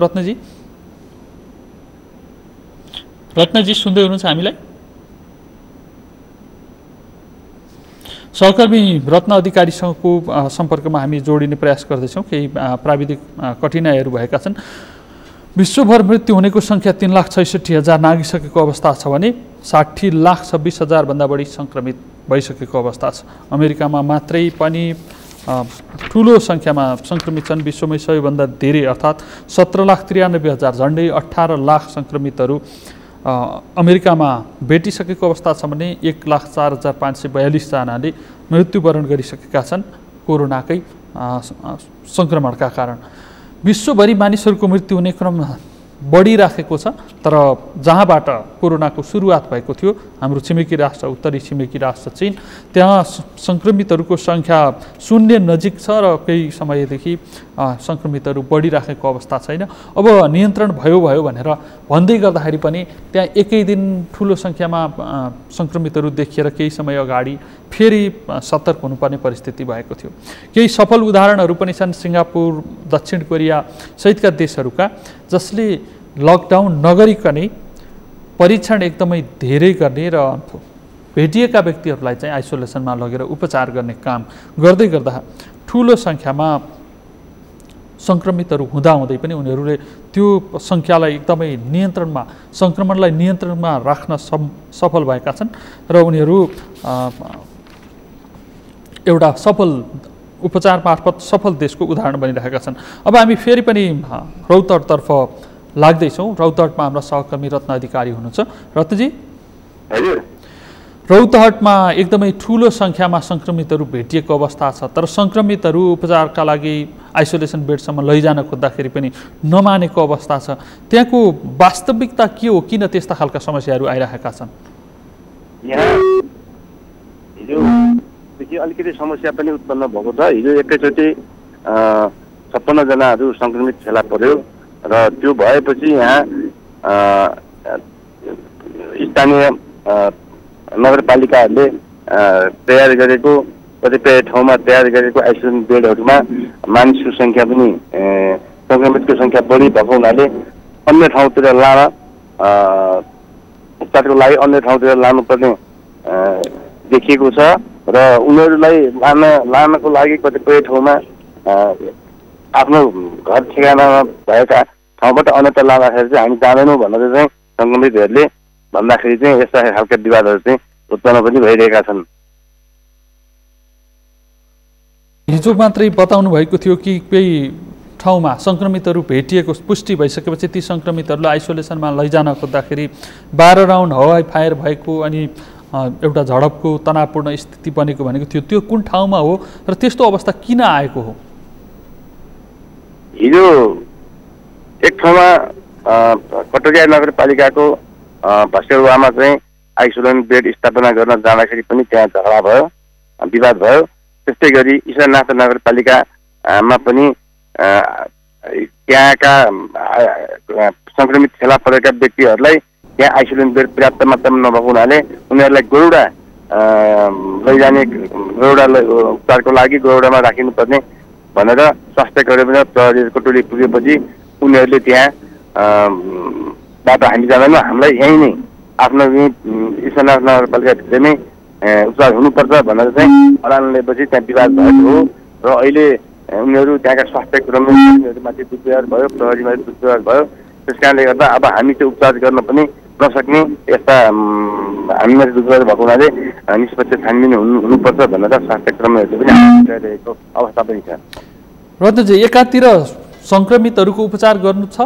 रत्नजी सुन्दै हुनुहुन्छ हामीलाई? सहकर्मी रत्न अधिकारीसँगको सम्पर्कमा हामी जोडिने प्रयास गर्दैछौँ। केही प्राविधिक कठिनाइहरू भएका छन्। विश्वभर मृत्यु हुनेको सङ्ख्या 3,66,000 नागिसकेको अवस्था छ भने 60,26,000 भन्दा बढी सङ्क्रमित भइसकेको अवस्था छ। अमेरिकामा मात्रै पनि ठुलो सङ्ख्यामा सङ्क्रमित छन्। विश्वमै सबैभन्दा धेरै अर्थात् 17,93,000 झन्डै 18 लाख सङ्क्रमितहरू अमेरिकामा भेटिसकेको अवस्था छ भने 1,04,542 जनाले मृत्युवरण गरिसकेका छन् कोरोनाकै सङ्क्रमणका कारण। विश्वभरि मानिसहरूको मृत्यु हुने क्रम बढिराखेको छ। तर जहाँबाट कोरोनाको सुरुवात भएको थियो, हाम्रो छिमेकी राष्ट्र, उत्तरी छिमेकी राष्ट्र चीन, त्यहाँ सङ्क्रमितहरूको सङ्ख्या 0 नजिक छ र केही समयदेखि सङ्क्रमितहरू बढिराखेको अवस्था छैन। अब नियन्त्रण भयो भनेर भन्दै गर्दाखेरि पनि त्यहाँ एकै दिन ठुलो सङ्ख्यामा सङ्क्रमितहरू देखिएर केही समय अगाडि फेरि सतर्क हुनुपर्ने परिस्थिति भएको थियो। केही सफल उदाहरणहरू पनि छन् सिङ्गापुर, दक्षिण कोरिया सहितका देशहरूका, जसले लकडाउन नगरिकनै परीक्षण एकदमै धेरै गर्ने र भेटिएका व्यक्तिहरूलाई चाहिँ आइसोलेसनमा लगेर उपचार गर्ने काम गर्दै गर्दा ठुलो सङ्ख्यामा सङ्क्रमितहरू हुँदाहुँदै पनि उनीहरूले त्यो सङ्ख्यालाई एकदमै नियन्त्रणमा, सङ्क्रमणलाई नियन्त्रणमा राख्न सफल भएका छन् र उनीहरू एउटा सफल उपचार मार्फत सफल देशको उदाहरण बनिरहेका छन्। अब हामी फेरि पनि रौतहटतर्फ लाग्दैछौँ। रौतहटमा हाम्रा सहकर्मी रत्न अधिकारी हुनुहुन्छ। रत्नजी, रौतहटमा एकदमै ठुलो सङ्ख्यामा सङ्क्रमितहरू भेटिएको अवस्था छ, तर सङ्क्रमितहरू उपचारका लागि आइसोलेसन बेडसम्म लैजान खोज्दाखेरि पनि नमानेको अवस्था छ। त्यहाँको वास्तविकता के हो? किन त्यस्ता खालका समस्याहरू आइरहेका छन्? हिजोदेखि अलिकति समस्या पनि उत्पन्न भएको छ। हिजो एकैचोटि 56 जनाहरू सङ्क्रमित फेला पर्यो र त्यो भएपछि यहाँ स्थानीय नगरपालिकाहरूले तयार गरेको कतिपय ठाउँमा तयार गरेको आइसोलेसन बेडहरूमा मानिसको सङ्ख्या पनि सङ्क्रमितको सङ्ख्या बढी भएको हुनाले अन्य ठाउँतिर लान उपचारको लागि अन्य ठाउँतिर लानुपर्ने देखिएको छ र उनीहरूलाई लानको लागि कतिपय ठाउँमा आफ्नो घर ठेगानामा भएका ठाउँबाट अन्यत्र लाँदाखेरि चाहिँ हामी जाँदैनौँ भनेर चाहिँ सङ्क्रमितहरूले भन्दाखेरि चाहिँ यस्ता खालका विवादहरू चाहिँ उत्पन्न पनि भइरहेका छन्। हिजो मात्रै बताउनु भएको थियो कि केही ठाउँमा सङ्क्रमितहरू भेटिएको पुष्टि भइसकेपछि ती सङ्क्रमितहरूलाई आइसोलेसनमा लैजान खोज्दाखेरि 12 राउन्ड हवाई फायर भएको अनि एउटा झडपको तनावपूर्ण स्थिति बनेको भनेको थियो। त्यो कुन ठाउँमा हो र त्यस्तो अवस्था किन आएको हो? हिजो एक ठाउँमा कटोरिया नगरपालिकाको भस्केरुवामा चाहिँ आइसोलेसन बेड स्थापना गर्न जाँदाखेरि पनि त्यहाँ झगडा भयो, विवाद भयो। त्यस्तै गरी ईशानाथ नगरपालिकामा पनि त्यहाँका सङ्क्रमित फेला परेका व्यक्तिहरूलाई त्यहाँ आइसोलेसन बेड पर्याप्त मात्रामा नभएको हुनाले उनीहरूलाई गौडा लैजाने गौडा उपचारको लागि गौडामा राखिनुपर्ने भनेर स्वास्थ्य कर्मी र प्रहरीको टोली पुगेपछि उनीहरूले त्यहाँ बाट हामी जाँदैनौँ, हामीलाई यहीँ नै आफ्नो ईशानाथ नगरपालिकाभित्र नै उपचार हुनुपर्छ भनेर चाहिँ अडान लिएपछि त्यहाँ विवाद भएको हो र अहिले उनीहरू त्यहाँका स्वास्थ्य कर्मीहरूमाथि दुर्व्यवहार भयो, प्रहरीमाथि दुर्व्यवहार भयो। त्यस कारणले गर्दा अब हामी चाहिँ उपचार गर्न पनि नसक्ने यस्ता हामीमाथि दुर्व्यवहार भएको हुनाले निष्पक्ष छानबिन हुनुपर्छ भनेर स्वास्थ्य कर्मीहरूले पनि गरिरहेको अवस्था पनि छ। रत्नजी, एकातिर सङ्क्रमितहरूको उपचार गर्नु छ,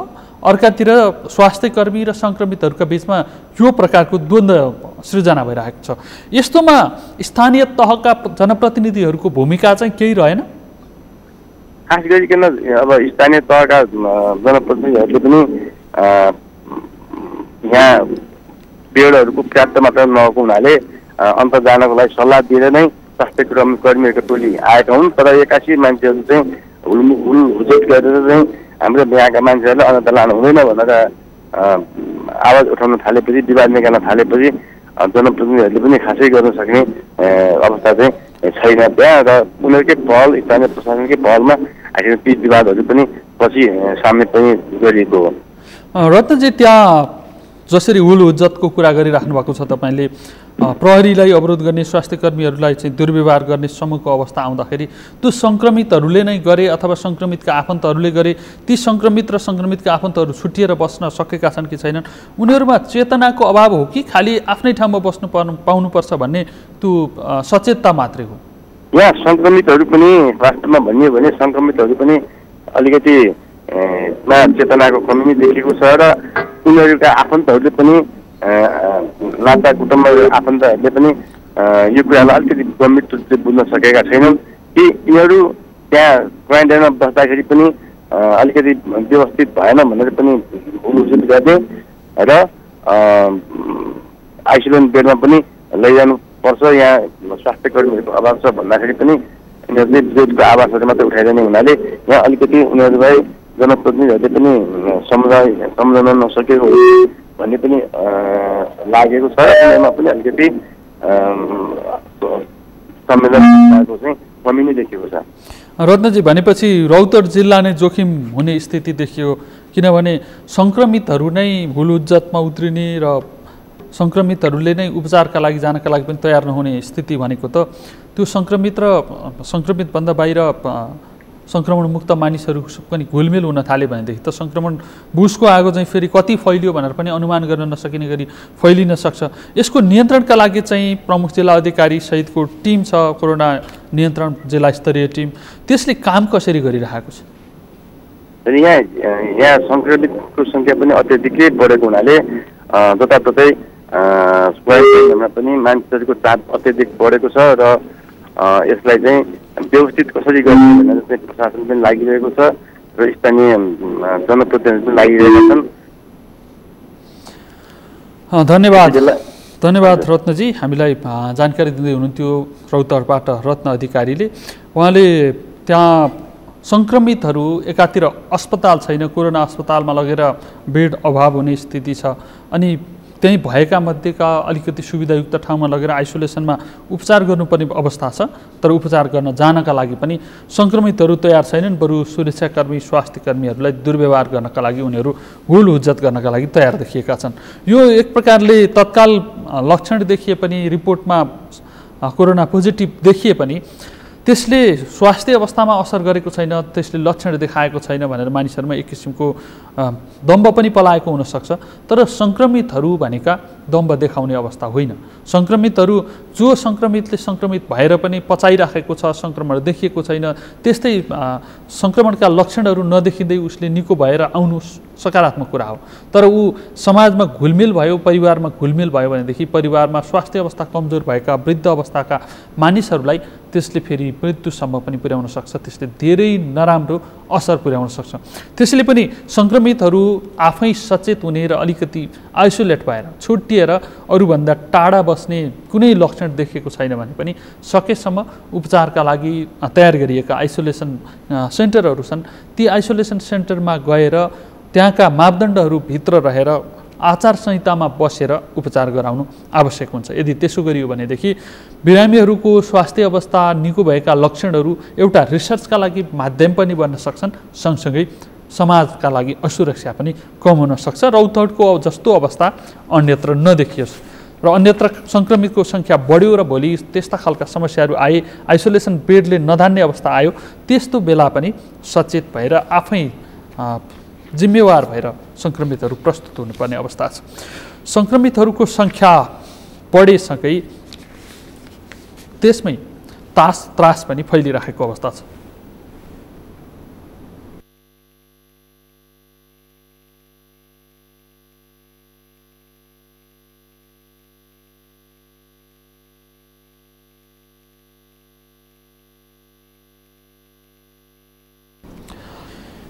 अर्कातिर स्वास्थ्य कर्मी र सङ्क्रमितहरूका बिचमा यो प्रकारको द्वन्द्व सृजना भइरहेको छ। यस्तोमा स्थानीय तहका जनप्रतिनिधिहरूको भूमिका चाहिँ केही रहेन? खास गरिकन अब स्थानीय तहका जनप्रतिनिधिहरूले पनि यहाँ बेडहरूको पर्याप्त मात्रामा नभएको हुनाले अन्त जानको लागि सल्लाह दिएर नै स्वास्थ्य कर्मीहरूको टोली आएका हुन्। तर एक्कासी मान्छेहरू चाहिँ हुलहुचट गरेर चाहिँ हाम्रो यहाँका मान्छेहरूले अन्त लानु हुँदैन भनेर आवाज उठाउन थालेपछि, विवाद निकाल्न थालेपछि जनप्रतिनिधिहरूले पनि खासै गर्न सक्ने अवस्था चाहिँ छैन त्यहाँ र उनीहरूकै पहल, स्थानीय प्रशासनकै पहलमा आखिर ती विवादहरू पनि पछि सामने पनि गरिएको हो। रत्नजी, त्यहाँ जसरी हुलहुज्जतको कुरा गरिराख्नु भएको छ तपाईँले, प्रहरीलाई अवरोध गर्ने, स्वास्थ्य कर्मीहरूलाई चाहिँ दुर्व्यवहार गर्ने समूहको अवस्था आउँदाखेरि त्यो सङ्क्रमितहरूले नै गरे अथवा सङ्क्रमितका आफन्तहरूले गरे, ती सङ्क्रमित र सङ्क्रमितका आफन्तहरू छुटिएर बस्न सकेका छन् कि छैनन्? उनीहरूमा चेतनाको अभाव हो कि खालि आफ्नै ठाउँमा बस्नु पाउनुपर्छ भन्ने त्यो सचेतता मात्रै हो? यहाँ सङ्क्रमितहरू पनि वास्तवमा भनियो भने सङ्क्रमितहरू पनि अलिकति चेतनाको कमी नै देखिएको छ र उनीहरूका आफन्तहरूले पनि नाता कुटुम्ब आफन्तहरूले पनि यो कुरालाई अलिकति गम्भीर रूपले बुझ्न सकेका छैनन् कि यिनीहरू त्यहाँ क्वारेन्टाइनमा बस्दाखेरि पनि अलिकति व्यवस्थित भएन भनेर पनि हुलहुचुल गर्ने र आइसोलेसन बेडमा पनि लैजानु पर्छ, यहाँ स्वास्थ्य कर्मीहरूको अभाव छ भन्दाखेरि पनि यिनीहरूले विरोधको आवाजहरू मात्रै उठाइरहने हुनाले यहाँ अलिकति उनीहरूलाई जनप्रतिनिधिहरूले पनि सम्झाउन नसकेको भन्ने पनि लागेको छ। उनीहरूमा पनि अलिकति संवेदनशीलताको चाहिँ कमी नै देखिएको छ। रत्नजी, भनेपछि रौतहट जिल्ला नै जोखिम हुने स्थिति देखियो, किनभने सङ्क्रमितहरू नै हुलहुज्जतमा उत्रिने र सङ्क्रमितहरूले नै उपचारका लागि जानका लागि पनि तयार नहुने स्थिति भनेको त त्यो सङ्क्रमित र सङ्क्रमितभन्दा बाहिर सङ्क्रमणमुक्त मानिसहरू पनि घुलमेल हुन थाले भनेदेखि त सङ्क्रमण बुसको आगो चाहिँ फेरि कति फैलियो भनेर पनि अनुमान गर्न नसकिने गरी फैलिन सक्छ। यसको नियन्त्रणका लागि चाहिँ प्रमुख जिल्ला अधिकारी सहितको टिम छ, कोरोना नियन्त्रण जिल्ला स्तरीय टिम, त्यसले काम कसरी गरिरहेको छ? यहाँ सङ्क्रमितको सङ्ख्या पनि अत्याधिकै बढेको हुनाले जताततै क्वारेन्टाइनमा पनि मानिसहरूको चाप अत्याधिक बढेको छ र यसलाई चाहिँ व्यवस्थित कसरी गर्ने भनेर चाहिँ प्रशासन पनि लागिरहेको छ र स्थानीय जनप्रतिनिधिहरू पनि लागिरहेका छन्। धन्यवाद रत्नजी, हामीलाई जानकारी दिँदै हुनुहुन्थ्यो रौतहटबाट रत्न अधिकारीले। उहाँले त्यहाँ सङ्क्रमितहरू एकातिर अस्पताल छैन, कोरोना अस्पतालमा लगेर बेड अभाव हुने स्थिति छ, अनि त्यही भएका मध्येका अलिकति सुविधायुक्त ठाउँमा लगेर आइसोलेसनमा उपचार गर्नुपर्ने अवस्था छ। तर उपचार गर्न जानका लागि पनि सङ्क्रमितहरू तयार छैनन्, बरु सुरक्षाकर्मी स्वास्थ्यकर्मीहरूलाई दुर्व्यवहार गर्नका लागि उनीहरू हुल हुज्जत गर्नका लागि तयार देखिएका छन्। यो एक प्रकारले तत्काल लक्षण देखिए पनि, रिपोर्टमा कोरोना पोजिटिभ देखिए पनि त्यसले स्वास्थ्य अवस्थामा असर गरेको छैन, त्यसले लक्षण देखाएको छैन भनेर मानिसहरूमा एक किसिमको दम्ब पनि पलाएको हुनसक्छ। तर सङ्क्रमितहरू भनेका दम्ब देखाउने अवस्था होइन। सङ्क्रमितहरू जो सङ्क्रमितले सङ्क्रमित भएर पनि पचाइराखेको छ, सङ्क्रमण देखिएको छैन, त्यस्तै सङ्क्रमणका लक्षणहरू नदेखिँदै उसले निको भएर आउनु सकारात्मक कुरा हो। तर ऊ समाजमा घुलमिल भयो, परिवारमा घुलमिल भयो भनेदेखि परिवारमा स्वास्थ्य अवस्था कमजोर भएका वृद्ध अवस्थाका मानिसहरूलाई त्यसले फेरि मृत्युसम्म पनि पुर्याउन सक्छ, त्यसले धेरै नराम्रो असर पुर्याउन सक्छ। त्यसले पनि सङ्क्रमितहरू आफै सचेत हुने र अलिकति आइसोलेट भएर छुट्टिएर अरूभन्दा टाढा बस्ने कुनै लक्षण देखिएको छैन भने पनि सकेसम्म उपचारका लागि तयार गरिएका आइसोलेसन सेन्टरहरू छन्, ती आइसोलेसन सेन्टरमा गएर त्यहाँका मापदण्डहरूभित्र रहेर आचार संहितामा बसेर उपचार गराउनु आवश्यक हुन्छ। यदि त्यसो गरियो भनेदेखि बिरामीहरूको स्वास्थ्य अवस्था निको भएका लक्षणहरू एउटा रिसर्चका लागि माध्यम पनि बन्न सक्छन्, सँगसँगै समाजका लागि असुरक्षा पनि कम हुन सक्छ र रौतहटको जस्तो अवस्था अन्यत्र नदेखियोस् र अन्यत्र सङ्क्रमितको सङ्ख्या बढ्यो र भोलि त्यस्ता खालका समस्याहरू आए, आइसोलेसन बेडले नधान्ने अवस्था आयो, त्यस्तो बेला पनि सचेत भएर आफै जिम्मेवार भएर सङ्क्रमितहरू प्रस्तुत हुनुपर्ने अवस्था छ। सङ्क्रमितहरूको सङ्ख्या बढेसँगै त्यसमै त्रास पनि फैलिरहेको अवस्था छ।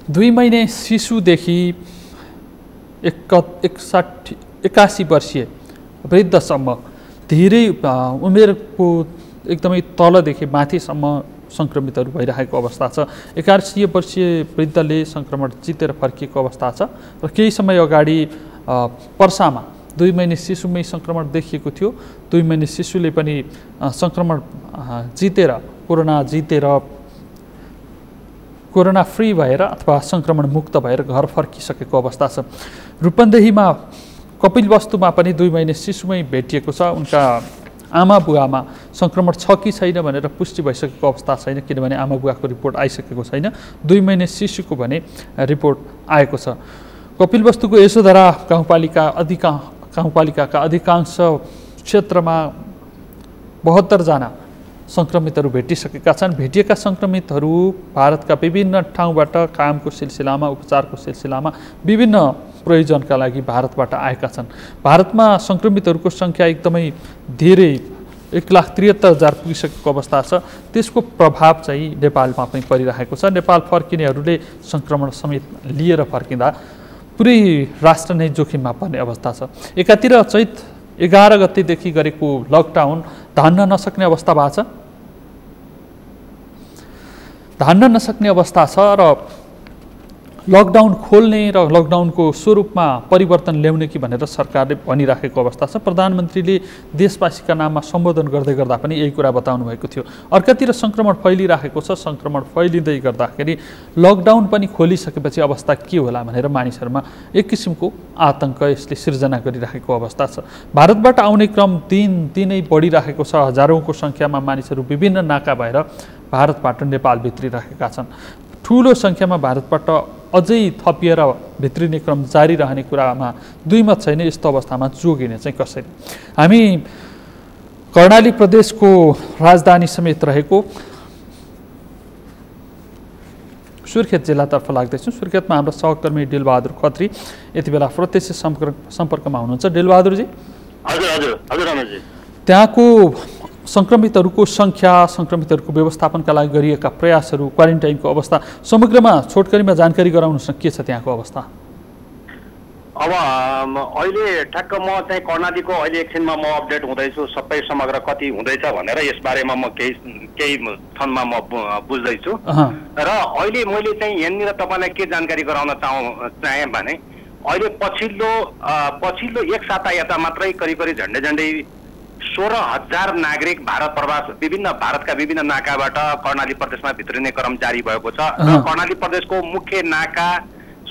दुई महिने शिशुदेखि 81 वर्षीय वृद्धसम्म धेरै उमेरको एकदमै तलदेखि माथिसम्म सङ्क्रमितहरू भइरहेको अवस्था छ। 81 वर्षीय वृद्धले सङ्क्रमण जितेर फर्किएको अवस्था छ र केही समय अगाडि पर्सामा 2 महिने शिशुमै सङ्क्रमण देखिएको थियो। 2 महिने शिशुले पनि सङ्क्रमण जितेर, कोरोना फ्री भएर अथवा सङ्क्रमण मुक्त भएर घर फर्किसकेको अवस्था छ। रूपन्देहीमा कपिलवस्तुमा पनि 2 महिने शिशुमै भेटिएको छ। उनका आमा बुवामा सङ्क्रमण छ कि छैन भनेर पुष्टि भइसकेको अवस्था छैन, किनभने आमा बुवाको रिपोर्ट आइसकेको छैन। 2 महिने शिशुको भने रिपोर्ट आएको छ। कपिलवस्तुको यशोधरा गाउँपालिकाका अधिकांश क्षेत्रमा 72 जना सङ्क्रमितहरू भेटिसकेका छन्। भेटिएका सङ्क्रमितहरू भारतका विभिन्न ठाउँबाट कामको सिलसिलामा, उपचारको सिलसिलामा, विभिन्न प्रयोजनका लागि भारतबाट आएका छन्। भारतमा सङ्क्रमितहरूको सङ्ख्या एकदमै धेरै 1,73,000 पुगिसकेको अवस्था छ। त्यसको प्रभाव चाहिँ नेपालमा पनि परिरहेको छ। नेपाल फर्किनेहरूले सङ्क्रमण समेत लिएर फर्किँदा पुरै राष्ट्र नै जोखिममा पर्ने अवस्था छ। एकातिर चैत 11 गतेदेखि गरेको लकडाउन धान्न नसक्ने अवस्था भएको छ। धान्न नसक्ने अवस्था छ र लकडाउन खोल्ने र लकडाउनको स्वरूपमा परिवर्तन ल्याउने कि भनेर सरकारले भनिराखेको अवस्था छ। प्रधानमन्त्रीले देशवासीका नाममा सम्बोधन गर्दै गर्दा पनि यही कुरा बताउनु भएको थियो। अर्कातिर सङ्क्रमण फैलिरहेको छ। सङ्क्रमण फैलिँदै गर्दाखेरि लकडाउन पनि खोलिसकेपछि अवस्था के होला भनेर मानिसहरूमा एक किसिमको आतंक यसले सिर्जना गरिरहेको अवस्था छ। भारतबाट आउने क्रम दिनै बढिरहेको छ। हजारौँको सङ्ख्यामा मानिसहरू विभिन्न नाका भएर भारतबाट नेपाल भित्रिरहेका छन्। ठुलो सङ्ख्यामा भारतबाट अझै थपिएर भित्रिने क्रम जारी रहने कुरामा दुई मत छैन। यस्तो अवस्थामा जोगिने चाहिँ कसरी? हामी कर्णाली प्रदेशको राजधानी समेत रहेको सुर्खेत जिल्लातर्फ लाग्दैछौँ। सुर्खेतमा हाम्रो सहकर्मी डिलबहादुर खत्री यति बेला प्रत्यक्ष सम्पर्कमा हुनुहुन्छ। डिलबहादुरजी, हजुर त्यहाँको सङ्क्रमितहरूको सङ्ख्या, सङ्क्रमितहरूको व्यवस्थापनका लागि गरिएका प्रयासहरू, क्वारेन्टाइनको अवस्था, समग्रमा छोटकरीमा जानकारी गराउनुहोस् न, के छ त्यहाँको अवस्था? अब अहिले ठ्याक्क म चाहिँ कर्णालीको अहिले एकछिनमा म अपडेट हुँदैछु सबै समग्र कति हुँदैछ भनेर यसबारेमा म केही क्षणमा म बुझ्दैछु र अहिले मैले चाहिँ यहाँनिर तपाईँलाई के जानकारी गराउन चाहेँ भने अहिले पछिल्लो एक साता यता मात्रै करिब झन्डै 16,000 नागरिक भारतका विभिन्न नाकाबाट कर्णाली प्रदेशमा भित्रिने क्रम जारी भएको छ र कर्णाली प्रदेशको मुख्य नाका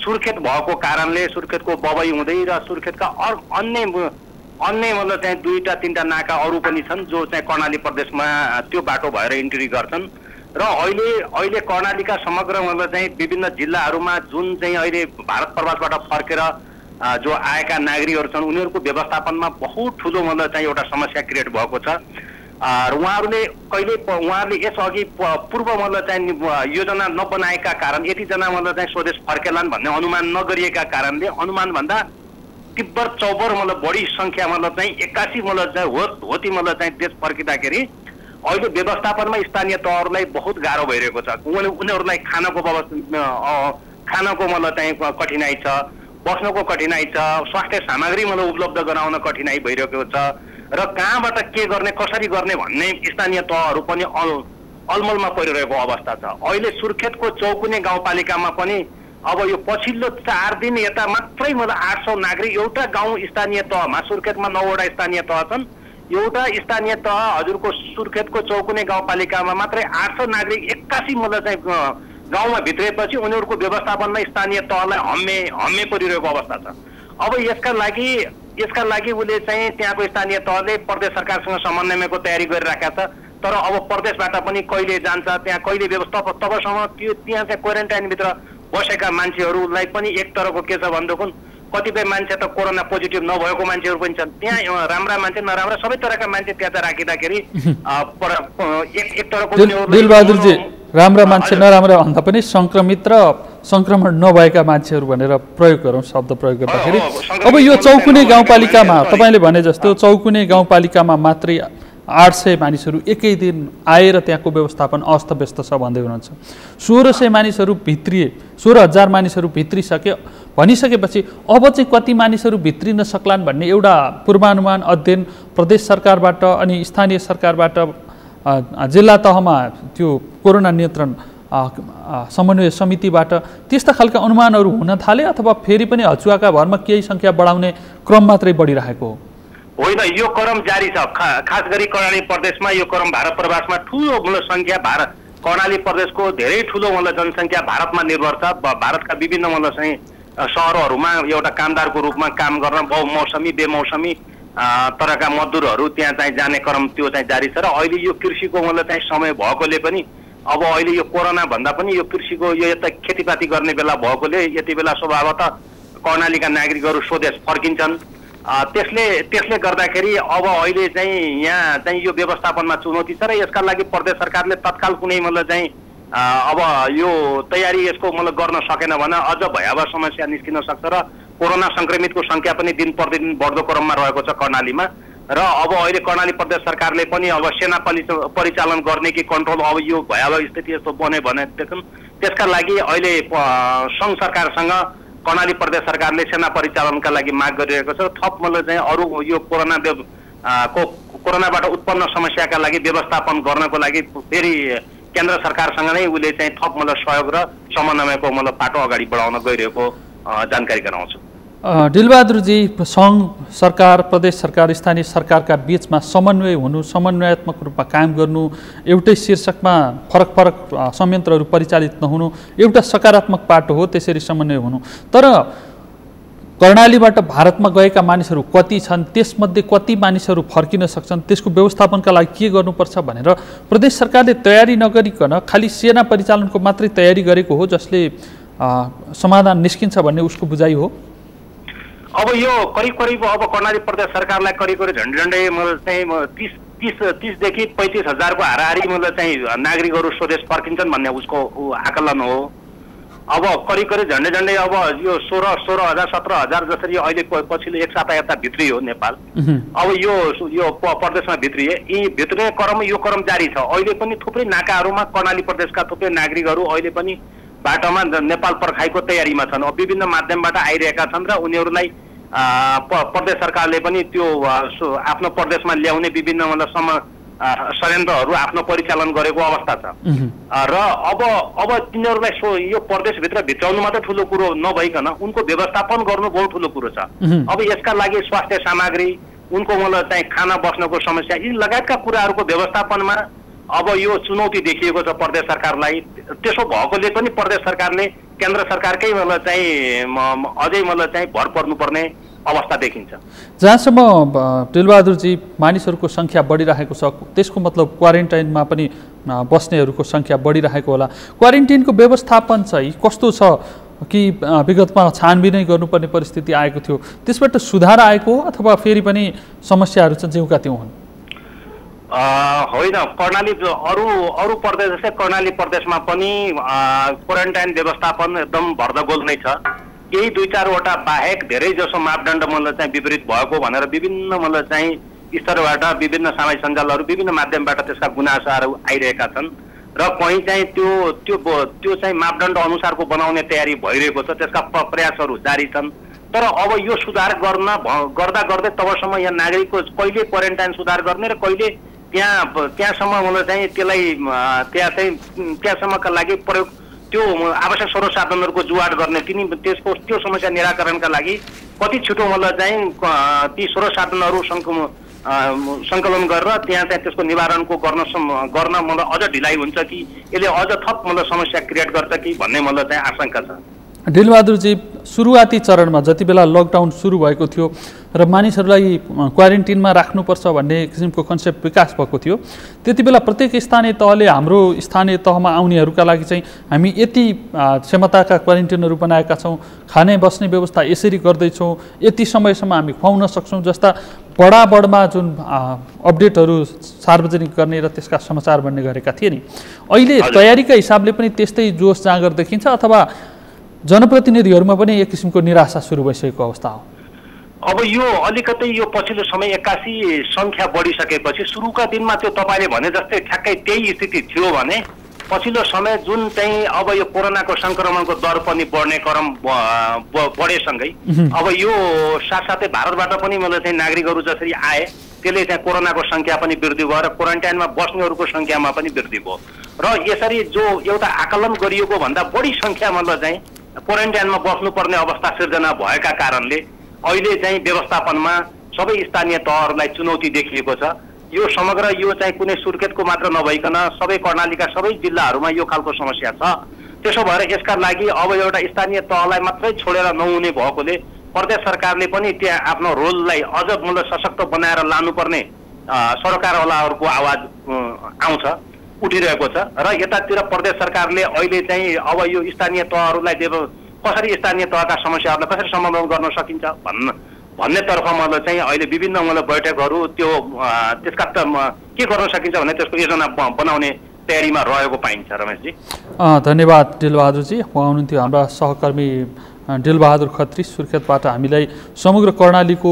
सुर्खेत भएको कारणले सुर्खेतको बबई हुँदै र सुर्खेतका अन्य मतलब चाहिँ 2-3 नाका अरू पनि छन् जो चाहिँ कर्णाली प्रदेशमा त्यो बाटो भएर इन्ट्री गर्छन् र अहिले कर्णालीका समग्र मतलब चाहिँ विभिन्न जिल्लाहरूमा जुन चाहिँ अहिले भारत प्रवासबाट फर्केर जो आएका नागरिकहरू छन् उनीहरूको व्यवस्थापनमा बहुत ठुलो मतलब चाहिँ एउटा समस्या क्रिएट भएको छ र उहाँहरूले यसअघि पूर्व मतलब चाहिँ योजना नबनाएका कारण यतिजना मतलब चाहिँ स्वदेश फर्केलान् भन्ने अनुमान नगरिएका कारणले अनुमानभन्दा तीव्र चौबर मतलब बढी सङ्ख्या मतलब चाहिँ 81 मतलब चाहिँ होती मतलब चाहिँ देश फर्किँदाखेरि अहिले व्यवस्थापनमा स्थानीय तहहरूलाई बहुत गाह्रो भइरहेको छ उनीहरूलाई खानको मतलब चाहिँ कठिनाइ छ बस्नको कठिनाइ छ स्वास्थ्य सामग्री मतलब उपलब्ध गराउन कठिनाइ भइरहेको छ र कहाँबाट के गर्ने कसरी गर्ने भन्ने स्थानीय तहहरू पनि अलमलमा परिरहेको अवस्था छ अहिले सुर्खेतको चौकुने गाउँपालिकामा पनि अब यो पछिल्लो 4 दिन यता मात्रै मतलब 800 नागरिक एउटा गाउँ स्थानीय तहमा सुर्खेतमा 9वटा स्थानीय तह छन् एउटा स्थानीय तह हजुरको सुर्खेतको चौकुने गाउँपालिकामा मात्रै 800 नागरिक 81 मतलब चाहिँ गाउँमा भित्रिएपछि उनीहरूको व्यवस्थापनमा स्थानीय तहलाई हम्मे परिरहेको अवस्था छ अब यसका लागि उसले चाहिँ त्यहाँको स्थानीय तहले प्रदेश सरकारसँग समन्वयको तयारी गरिराखेको छ तर अब प्रदेशबाट पनि कहिले जान्छ त्यहाँ कहिले व्यवस्था तबसम्म त्यो त्यहाँ चाहिँ क्वारेन्टाइनभित्र बसेका मान्छेहरूलाई पनि एक तरहको के छ भनेदेखि कतिपय मान्छे त कोरोना पोजिटिभ नभएको मान्छेहरू पनि छन् त्यहाँ राम्रा मान्छे नराम्रा सबै तरहका मान्छे त्यहाँ चाहिँ राखिँदाखेरि एक तरहको दिलबहादुरजी राम्रा मान्छे नराम्रा भन्दा पनि संक्रमित र संक्रमण नभएका मान्छेहरू भनेर प्रयोग गरौँ शब्द प्रयोग गर्दाखेरि अब यो चौकुने गाउँपालिकामा तपाईँले भने जस्तो चौकुने गाउँपालिकामा मात्रै 800 मानिसहरू एकै दिन आएर त्यहाँको व्यवस्थापन अस्तव्यस्त छ भन्दै हुनुहुन्छ 1600 मानिसहरू भित्रिए 16,000 मानिसहरू भित्रिसके भनिसकेपछि अब चाहिँ कति मानिसहरू भित्रिन सक्लान् भन्ने एउटा पूर्वानुमान अध्ययन प्रदेश सरकारबाट अनि स्थानीय सरकारबाट जिल्ला तहमा त्यो कोरोना नियन्त्रण समन्वय समितिबाट त्यस्ता खालका अनुमानहरू हुन थाले अथवा फेरि पनि हचुवाका भरमा केही सङ्ख्या बढाउने क्रम मात्रै बढिरहेको हो होइन यो क्रम जारी छ खास गरी कर्णाली प्रदेशमा यो क्रम भारत प्रवासमा ठुलो मतलब सङ्ख्या कर्णाली प्रदेशको धेरै ठुलो मतलब जनसङ्ख्या भारतमा निर्भर छ भारतका विभिन्न मतलब चाहिँ सहरहरूमा एउटा कामदारको रूपमा काम गर्न बहुमौसमी बेमौसमी तरहका मजदुरहरू त्यहाँ चाहिँ जाने क्रम त्यो चाहिँ जारी छ र अहिले यो कृषिको मतलब चाहिँ समय भएकोले पनि अब अहिले यो कोरोना भन्दा पनि यो कृषिको यो यता खेतीपाती गर्ने बेला भएकोले यति बेला स्वभावतः कर्णालीका नागरिकहरू स्वदेश फर्किन्छन् त्यसले गर्दाखेरि अब अहिले चाहिँ यहाँ चाहिँ यो व्यवस्थापनमा चुनौती छ र यसका लागि प्रदेश सरकारले तत्काल कुनै मतलब चाहिँ अब यो तयारी यसको मतलब गर्न सकेन भने अझ भयावह समस्या निस्किन सक्छ र कोरोना संक्रमितको संख्या पनि दिन प्रतिदिन बढ्दो क्रममा रहेको छ कर्णालीमा र अब अहिले कर्णाली प्रदेश सरकारले पनि अब सेना परिचालन गर्ने कि कन्ट्रोल अब यो भयावह स्थिति यस्तो बन्यो भने त्यसका लागि अहिले सङ्घ सरकारसँग कर्णाली प्रदेश सरकारले सेना परिचालनका लागि माग गरिरहेको छ थप मतलब चाहिँ अरू यो कोरोनाबाट उत्पन्न समस्याका लागि व्यवस्थापन गर्नको लागि फेरि केन्द्र सरकारसँग नै उसले चाहिँ थप मतलब सहयोग र समन्वयको मतलब बाटो अगाडि बढाउन गइरहेको जानकारी गराउँछु दिलबहादुरजी सङ्घ सरकार प्रदेश सरकार स्थानीय सरकारका बीचमा समन्वय हुनु समन्वयात्मक रूपमा काम गर्नु एउटै शीर्षकमा फरक फरक संयन्त्रहरू परिचालित नहुनु एउटा सकारात्मक पाटो हो त्यसरी समन्वय हुनु तर कर्णालीबाट भारतमा गएका मानिसहरू कति छन् त्यसमध्ये कति मानिसहरू फर्किन सक्छन् त्यसको व्यवस्थापनका लागि के गर्नुपर्छ भनेर प्रदेश सरकारले तयारी नगरिकन खालि सेना परिचालनको मात्रै तयारी गरेको हो जसले समाधान निस्किन्छ भन्ने उसको बुझाइ हो अब यो करिब अब कर्णाली प्रदेश सरकारलाई करिब झन्डै मतलब चाहिँ 30 देखि 35 हजारको हाराहारी मतलब चाहिँ नागरिकहरू स्वदेश फर्किन्छन् भन्ने उसको आकलन हो अब करिब झन्डै अब यो 16,000 17,000 जसरी अहिले पछिल्लो एक साता यता भित्रियो नेपाल अब यो प्रदेशमा भित्रिए यी भित्रिने क्रम यो क्रम जारी छ अहिले पनि थुप्रै नाकाहरूमा कर्णाली प्रदेशका थुप्रै नागरिकहरू अहिले पनि बाटोमा नेपाल पर्खाइको तयारीमा छन्। विभिन्न माध्यमबाट आइरहेका छन् र उनीहरूलाई प्रदेश सरकारले पनि त्यो आफ्नो प्रदेशमा ल्याउने विभिन्न षड्यन्त्रहरू आफ्नो परिचालन गरेको अवस्था छ र अब तिनीहरूलाई यो प्रदेशभित्र भित्राउनु मात्र ठुलो कुरो नभइकन उनको व्यवस्थापन गर्नु बहुत ठुलो कुरो छ। अब यसका लागि स्वास्थ्य सामग्री, उनको चाहिँ खाना बस्नको समस्या, यी लगायतका कुराहरूको व्यवस्थापनमा अब यो चुनौती देखिएको छ प्रदेश सरकारलाई। त्यसो भएकोले पनि प्रदेश सरकारले केन्द्र सरकारकै चाहिँ अझै चाहिँ भर पर्नुपर्ने अवस्था देखिन्छ। जहाँसम्म दिलबहादुरजी मानिसहरूको सङ्ख्या बढिरहेको छ त्यसको मतलब क्वारेन्टाइनमा पनि बस्नेहरूको सङ्ख्या बढिरहेको होला। क्वारेन्टाइनको व्यवस्थापन चाहिँ कस्तो छ कि विगतमा छानबिनै गर्नुपर्ने परिस्थिति आएको थियो, त्यसबाट सुधार आएको हो अथवा फेरि पनि समस्याहरू चाहिँ ज्यूका त्यौँ हुन्? होइन, कर्णाली अरू प्रदेश जस्तै कर्णाली प्रदेशमा पनि क्वारेन्टाइन व्यवस्थापन एकदम भर्दगोल नै छ। केही 2-4वटा बाहेक धेरै जसो मापदण्ड चाहिँ विपरीत भएको भनेर विभिन्न चाहिँ स्तरबाट विभिन्न सामाजिक सञ्जालहरू विभिन्न माध्यमबाट त्यसका गुनासाहरू आइरहेका छन् र कहीँ चाहिँ त्यो चाहिँ मापदण्ड अनुसारको बनाउने तयारी भइरहेको छ, त्यसका प्रयासहरू जारी छन्। तर अब यो सुधार गर्दा गर्दै तबसम्म यहाँ नागरिकको कहिले क्वारेन्टाइन सुधार गर्ने र कहिले त्यहाँसम्म चाहिँ त्यसलाई त्यहाँसम्मका लागि प्रयोग त्यो आवश्यक स्रोत साधनहरूको जुवाड गर्ने त्यो समस्या निराकरणका लागि कति छिटो चाहिँ ती स्रोत साधनहरू सङ्कलन गरेर त्यहाँ चाहिँ त्यसको निवारणको गर्न अझ ढिलाइ हुन्छ कि यसले अझ थप समस्या क्रिएट गर्छ कि भन्ने चाहिँ आशंका छ। दिलबहादुरजी, सुरुवाती चरणमा जति बेला लकडाउन सुरु भएको थियो र मानिसहरूलाई क्वारेन्टिनमा राख्नुपर्छ भन्ने किसिमको कन्सेप्ट विकास भएको थियो, त्यति बेला प्रत्येक स्थानीय तहले हाम्रो स्थानीय तहमा आउनेहरूका लागि चाहिँ हामी यति क्षमताका क्वारेन्टिनहरू बनाएका छौँ, खाने बस्ने व्यवस्था यसरी गर्दैछौँ, यति समयसम्म हामी खुवाउन सक्छौँ जस्ता बडाबडमा जुन अपडेटहरू सार्वजनिक गर्ने र त्यसका समाचार बन्ने गरेका थिए नि, अहिले तयारीका हिसाबले पनि त्यस्तै जोस जाँगर देखिन्छ अथवा जनप्रतिनिधिहरूमा पनि एक किसिमको निराशा सुरु भइसकेको अवस्था हो? अब यो अलिकति यो पछिल्लो समय 81 सङ्ख्या बढिसकेपछि सुरुका दिनमा त्यो तपाईँले भने जस्तै ठ्याक्कै त्यही स्थिति थियो भने पछिल्लो समय जुन चाहिँ अब यो कोरोनाको सङ्क्रमणको दर पनि बढ्ने क्रम बढेसँगै अब यो साथसाथै भारतबाट पनि चाहिँ नागरिकहरू जसरी आए त्यसले चाहिँ कोरोनाको सङ्ख्या पनि वृद्धि भयो र क्वारेन्टाइनमा बस्नेहरूको सङ्ख्यामा पनि वृद्धि भयो र यसरी जो एउटा आकलन गरिएको भन्दा बढी सङ्ख्या चाहिँ क्वारेन्टाइनमा बस्नुपर्ने अवस्था सिर्जना भएका कारणले अहिले चाहिँ व्यवस्थापनमा सबै स्थानीय तहहरूलाई चुनौती देखिएको छ। यो समग्र यो चाहिँ कुनै सुर्खेतको मात्र नभइकन सबै कर्णालीका सबै जिल्लाहरूमा यो खालको समस्या छ। त्यसो भएर यसका लागि अब एउटा स्थानीय तहलाई मात्रै छोडेर नहुने भएकोले प्रदेश सरकारले पनि त्यहाँ आफ्नो रोललाई अझ सशक्त बनाएर लानुपर्ने सरकारवालाहरूको आवाज आउँछ, उठिरहेको छ र यतातिर प्रदेश सरकारले अहिले चाहिँ अब यो स्थानीय तहहरूलाई कसरी स्थानीय तहका समस्याहरूलाई कसरी समाधान गर्न सकिन्छ भन्नेतर्फ चाहिँ अहिले विभिन्न बैठकहरू त्यसका के गर्न सकिन्छ भन्ने त्यसको योजना बनाउने तयारीमा रहेको पाइन्छ। रमेशजी, धन्यवाद। दिलबहादुरजी, उहाँ हुनुहुन्थ्यो हाम्रा सहकर्मी दिलबहादुर खत्री सुर्खेतबाट हामीलाई समग्र कर्णालीको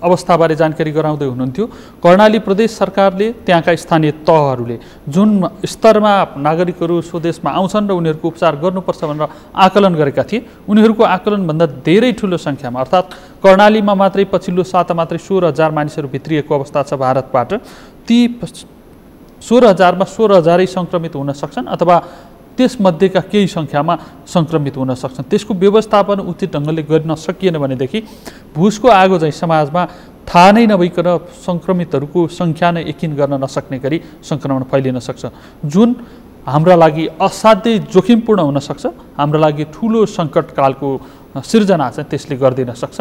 अवस्थाबारे जानकारी गराउँदै हुनुहुन्थ्यो। कर्णाली प्रदेश सरकारले त्यहाँका स्थानीय तहहरूले जुन स्तरमा नागरिकहरू स्वदेशमा आउँछन् र उनीहरूको उपचार गर्नुपर्छ भनेर आकलन गरेका थिए, उनीहरूको आकलनभन्दा धेरै ठुलो सङ्ख्यामा अर्थात् कर्णालीमा मात्रै पछिल्लो साता मात्रै 16,000 मानिसहरू भित्रिएको अवस्था छ भारतबाट। ती 16,000 मा 16,000 सङ्क्रमित हुन सक्छन् अथवा त्यसमध्येका केही सङ्ख्यामा सङ्क्रमित हुन सक्छन्। त्यसको व्यवस्थापन उचित ढङ्गले गर्न सकिएन भनेदेखि भुसको आगो चाहिँ समाजमा थाहा नै नभइकन सङ्क्रमितहरूको सङ्ख्या नै यकिन गर्न नसक्ने गरी सङ्क्रमण फैलिन सक्छ, जुन हाम्रा लागि असाध्यै जोखिमपूर्ण हुन सक्छ, हाम्रा लागि ठुलो सङ्कटकालको सिर्जना चाहिँ त्यसले गरिदिन सक्छ।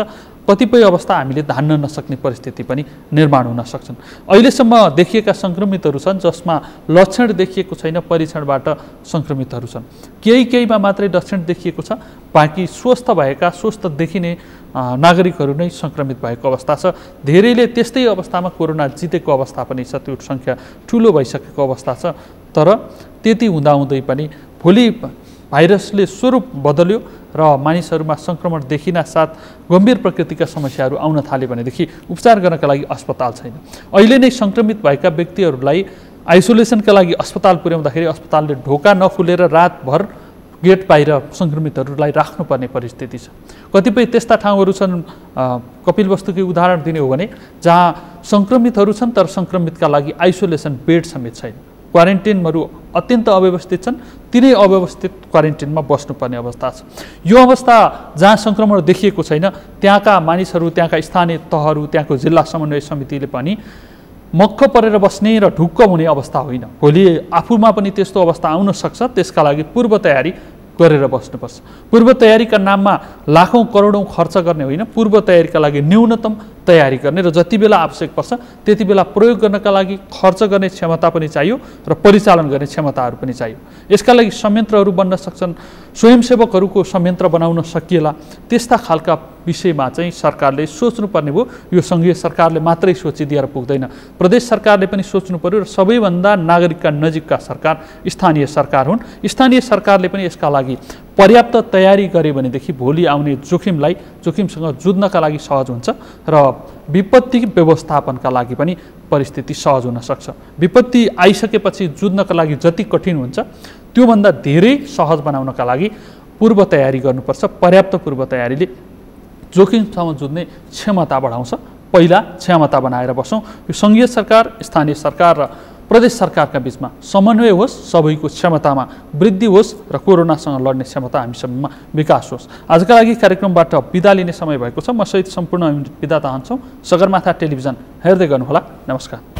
कतिपय अवस्था हामीले धान्न नसक्ने परिस्थिति पनि निर्माण हुन सक्छन्। अहिलेसम्म देखिएका सङ्क्रमितहरू छन् जसमा लक्षण देखिएको छैन, परीक्षणबाट सङ्क्रमितहरू छन्। केहीमा मात्रै लक्षण देखिएको छ, बाँकी स्वस्थ भएका स्वस्थ देखिने नागरिकहरू नै सङ्क्रमित भएको अवस्था छ। धेरैले त्यस्तै अवस्थामा कोरोना जितेको अवस्था पनि छ, त्यो सङ्ख्या ठुलो भइसकेको अवस्था छ। तर त्यति हुँदाहुँदै पनि भोलि भाइरसले स्वरूप बदल्यो र मानिसहरूमा सङ्क्रमण देखिन साथ गम्भीर प्रकृतिका समस्याहरू आउन थाले भनेदेखि उपचार गर्नका लागि अस्पताल छैन। अहिले नै सङ्क्रमित भएका व्यक्तिहरूलाई आइसोलेसनका लागि अस्पताल पुर्याउँदाखेरि अस्पतालले ढोका नखुलेर रातभर गेट बाहिर सङ्क्रमितहरूलाई राख्नुपर्ने परिस्थिति छ। कतिपय त्यस्ता ठाउँहरू छन्, कपिलवस्तुकै उदाहरण दिने हो भने जहाँ सङ्क्रमितहरू छन् तर सङ्क्रमितका लागि आइसोलेसन बेड समेत छैन, क्वारेन्टिनहरू अत्यन्त अव्यवस्थित छन्, तिनै अव्यवस्थित क्वारेन्टिनमा बस्नुपर्ने अवस्था छ। यो अवस्था जहाँ सङ्क्रमण देखिएको छैन त्यहाँका मानिसहरू, त्यहाँका स्थानीय तहहरू, त्यहाँको जिल्ला समन्वय समितिले पनि मक्ख परेर बस्ने र ढुक्क हुने अवस्था होइन। भोलि आफूमा पनि त्यस्तो अवस्था आउन सक्छ, त्यसका लागि पूर्व तयारी गरेर बस्नुपर्छ। पूर्व तयारीका नाममा लाखौँ करोडौँ खर्च गर्ने होइन, पूर्व तयारीका लागि न्यूनतम तयारी गर्ने र जति बेला आवश्यक पर्छ त्यति बेला प्रयोग गर्नका लागि खर्च गर्ने क्षमता पनि चाहियो र परिचालन गर्ने क्षमताहरू पनि चाहियो। यसका लागि संयन्त्रहरू बन्न सक्छन्, स्वयंसेवकहरूको संयन्त्र बनाउन सकिएला। त्यस्ता खालका विषयमा चाहिँ सरकारले सोच्नुपर्ने भयो। यो सङ्घीय सरकारले मात्रै सोचिदिएर पुग्दैन, प्रदेश सरकारले पनि सोच्नु पर्यो र सबैभन्दा नागरिकका नजिकका सरकार स्थानीय सरकार हुन्। स्थानीय सरकारले पनि यसका लागि पर्याप्त तयारी गरे भनेदेखि भोलि आउने जोखिमसँग जुझ्नका लागि सहज हुन्छ र विपत्ति व्यवस्थापनका लागि पनि परिस्थिति सहज हुन सक्छ। विपत्ति आइसकेपछि जुझ्नका लागि जति कठिन हुन्छ त्योभन्दा धेरै सहज बनाउनका लागि पूर्व तयारी गर्नुपर्छ। पर्याप्त पूर्व तयारीले जोखिमसँग जुझ्ने क्षमता बढाउँछ। पहिला क्षमता बनाएर बसौँ। यो सङ्घीय सरकार, स्थानीय सरकार र प्रदेश सरकारका बीचमा समन्वय होस्, सबैको क्षमतामा वृद्धि होस् र कोरोनासँग लड्ने क्षमता हामी सबैमा विकास होस्। आजका लागि कार्यक्रमबाट बिदा लिने समय भएको छ। म सहित सम्पूर्ण बिदा चाहन्छौँ। सगरमाथा टेलिभिजन हेर्दै गर्नुहोला। नमस्कार।